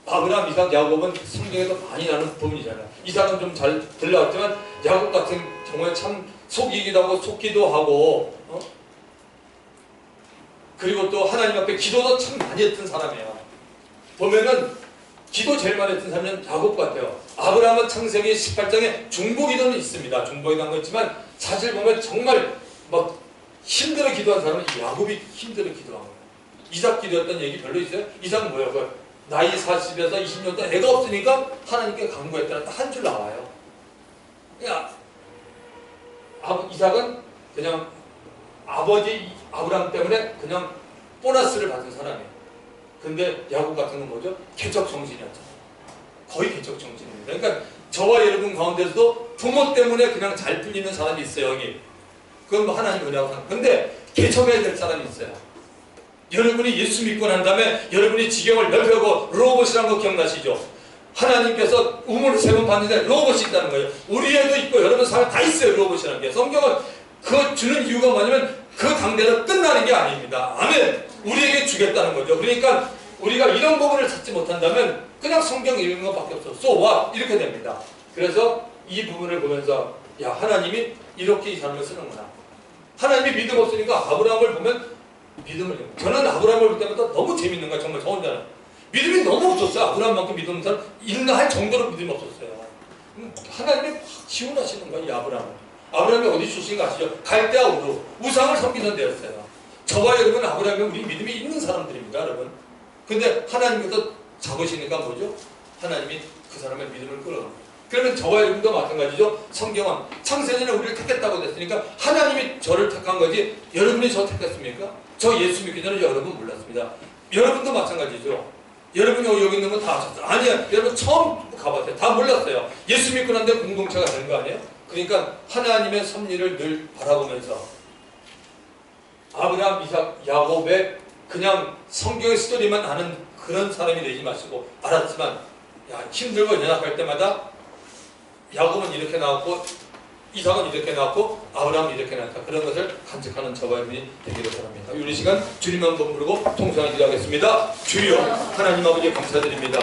아브라함, 이삭, 야곱은 성경에도 많이 나는 부분이잖아요. 이삭은 좀 잘 들려왔지만 야곱 같은 경우에 참 속이기도 하고 속기도 하고 그리고 또 하나님 앞에 기도도 참 많이 했던 사람이에요. 보면은 기도 제일 많이 했던 사람은 야곱 같아요. 아브라함은 창세기 18장에 중보기도는 있습니다. 중보기도한 거 있지만 사실 보면 정말 막 힘들어 기도한 사람은 야곱이 힘들어 기도한 거예요. 이삭 기도했던 얘기 별로 있어요? 이삭은 뭐예요? 그 나이 40에서 20년 동안 애가 없으니까 하나님께 간구했다는 한 줄 나와요. 그러니까 이삭은 그냥 아버지 아브라함 때문에 그냥 보너스를 받은 사람이에요. 근데 야곱 같은 건 뭐죠? 개척 정신이었잖아요. 거의 개척 정신입니다. 그러니까 저와 여러분 가운데서도 부모 때문에 그냥 잘 풀리는 사람이 있어요. 여기. 그건 뭐 하나님 은혜라고 생각해요. 근데 개척해야 될 사람이 있어요. 여러분이 예수 믿고 난 다음에 여러분이 지경을 넓혀고 로봇이라는 거 기억나시죠? 하나님께서 우물을 3번 봤는데 로봇이 있다는 거예요. 우리에도 있고 여러분 삶에 다 있어요. 로봇이라는 게. 성경은 그 주는 이유가 뭐냐면 그 강대로 끝나는 게 아닙니다. 아멘. 우리에게 주겠다는 거죠. 그러니까 우리가 이런 부분을 찾지 못한다면 그냥 성경 읽는 것밖에 없어. So what? 이렇게 됩니다. 그래서 이 부분을 보면서 야 하나님이 이렇게 이 사람을 쓰는구나. 하나님이 믿음 없으니까 아브라함을 보면 믿음을 해요. 저는 아브라함을 볼 때마다 너무 재밌는 거야. 정말 저 혼자는. 믿음이 너무 없었어요. 아브라함만큼 믿음 없는 사람 있나 할 정도로 믿음이 없었어요. 하나님이 확 지원하시는 거예요. 이 아브라함을. 아브라함이 어디 출신인가 아시죠? 갈대아 우르. 우상을 섬기는 데였어요. 저와 여러분 아브라함은 우리 믿음이 있는 사람들입니다, 여러분. 근데 하나님께서 잡으시니까 뭐죠? 하나님이 그 사람의 믿음을 끌어갑니다. 그러면 저와 여러분도 마찬가지죠. 성경은 창세전에 우리를 택했다고 됐으니까 하나님이 저를 택한 거지 여러분이 저 택했습니까? 저 예수 믿기 전에 여러분 몰랐습니다. 여러분도 마찬가지죠. 여러분이 여기 있는 건 다 아셨어요. 아니야. 여러분 처음 가봤어요. 다 몰랐어요. 예수 믿고 난 뒤에 공동체가 되는 거 아니에요? 그러니까 하나님의 섭리를 늘 바라보면서 아브라함, 이삭, 야곱의 그냥 성경의 스토리만 아는 그런 사람이 되지 마시고 알았지만 힘들고 연약할 때마다 야곱은 이렇게 나왔고 이삭은 이렇게 나왔고 아브라함은 이렇게 나왔다. 그런 것을 간직하는 저와 여러분이 되기를 바랍니다. 우리 시간 주님 한번 부르고 통성을 기도하겠습니다. 주여 하나님 아버지 감사드립니다.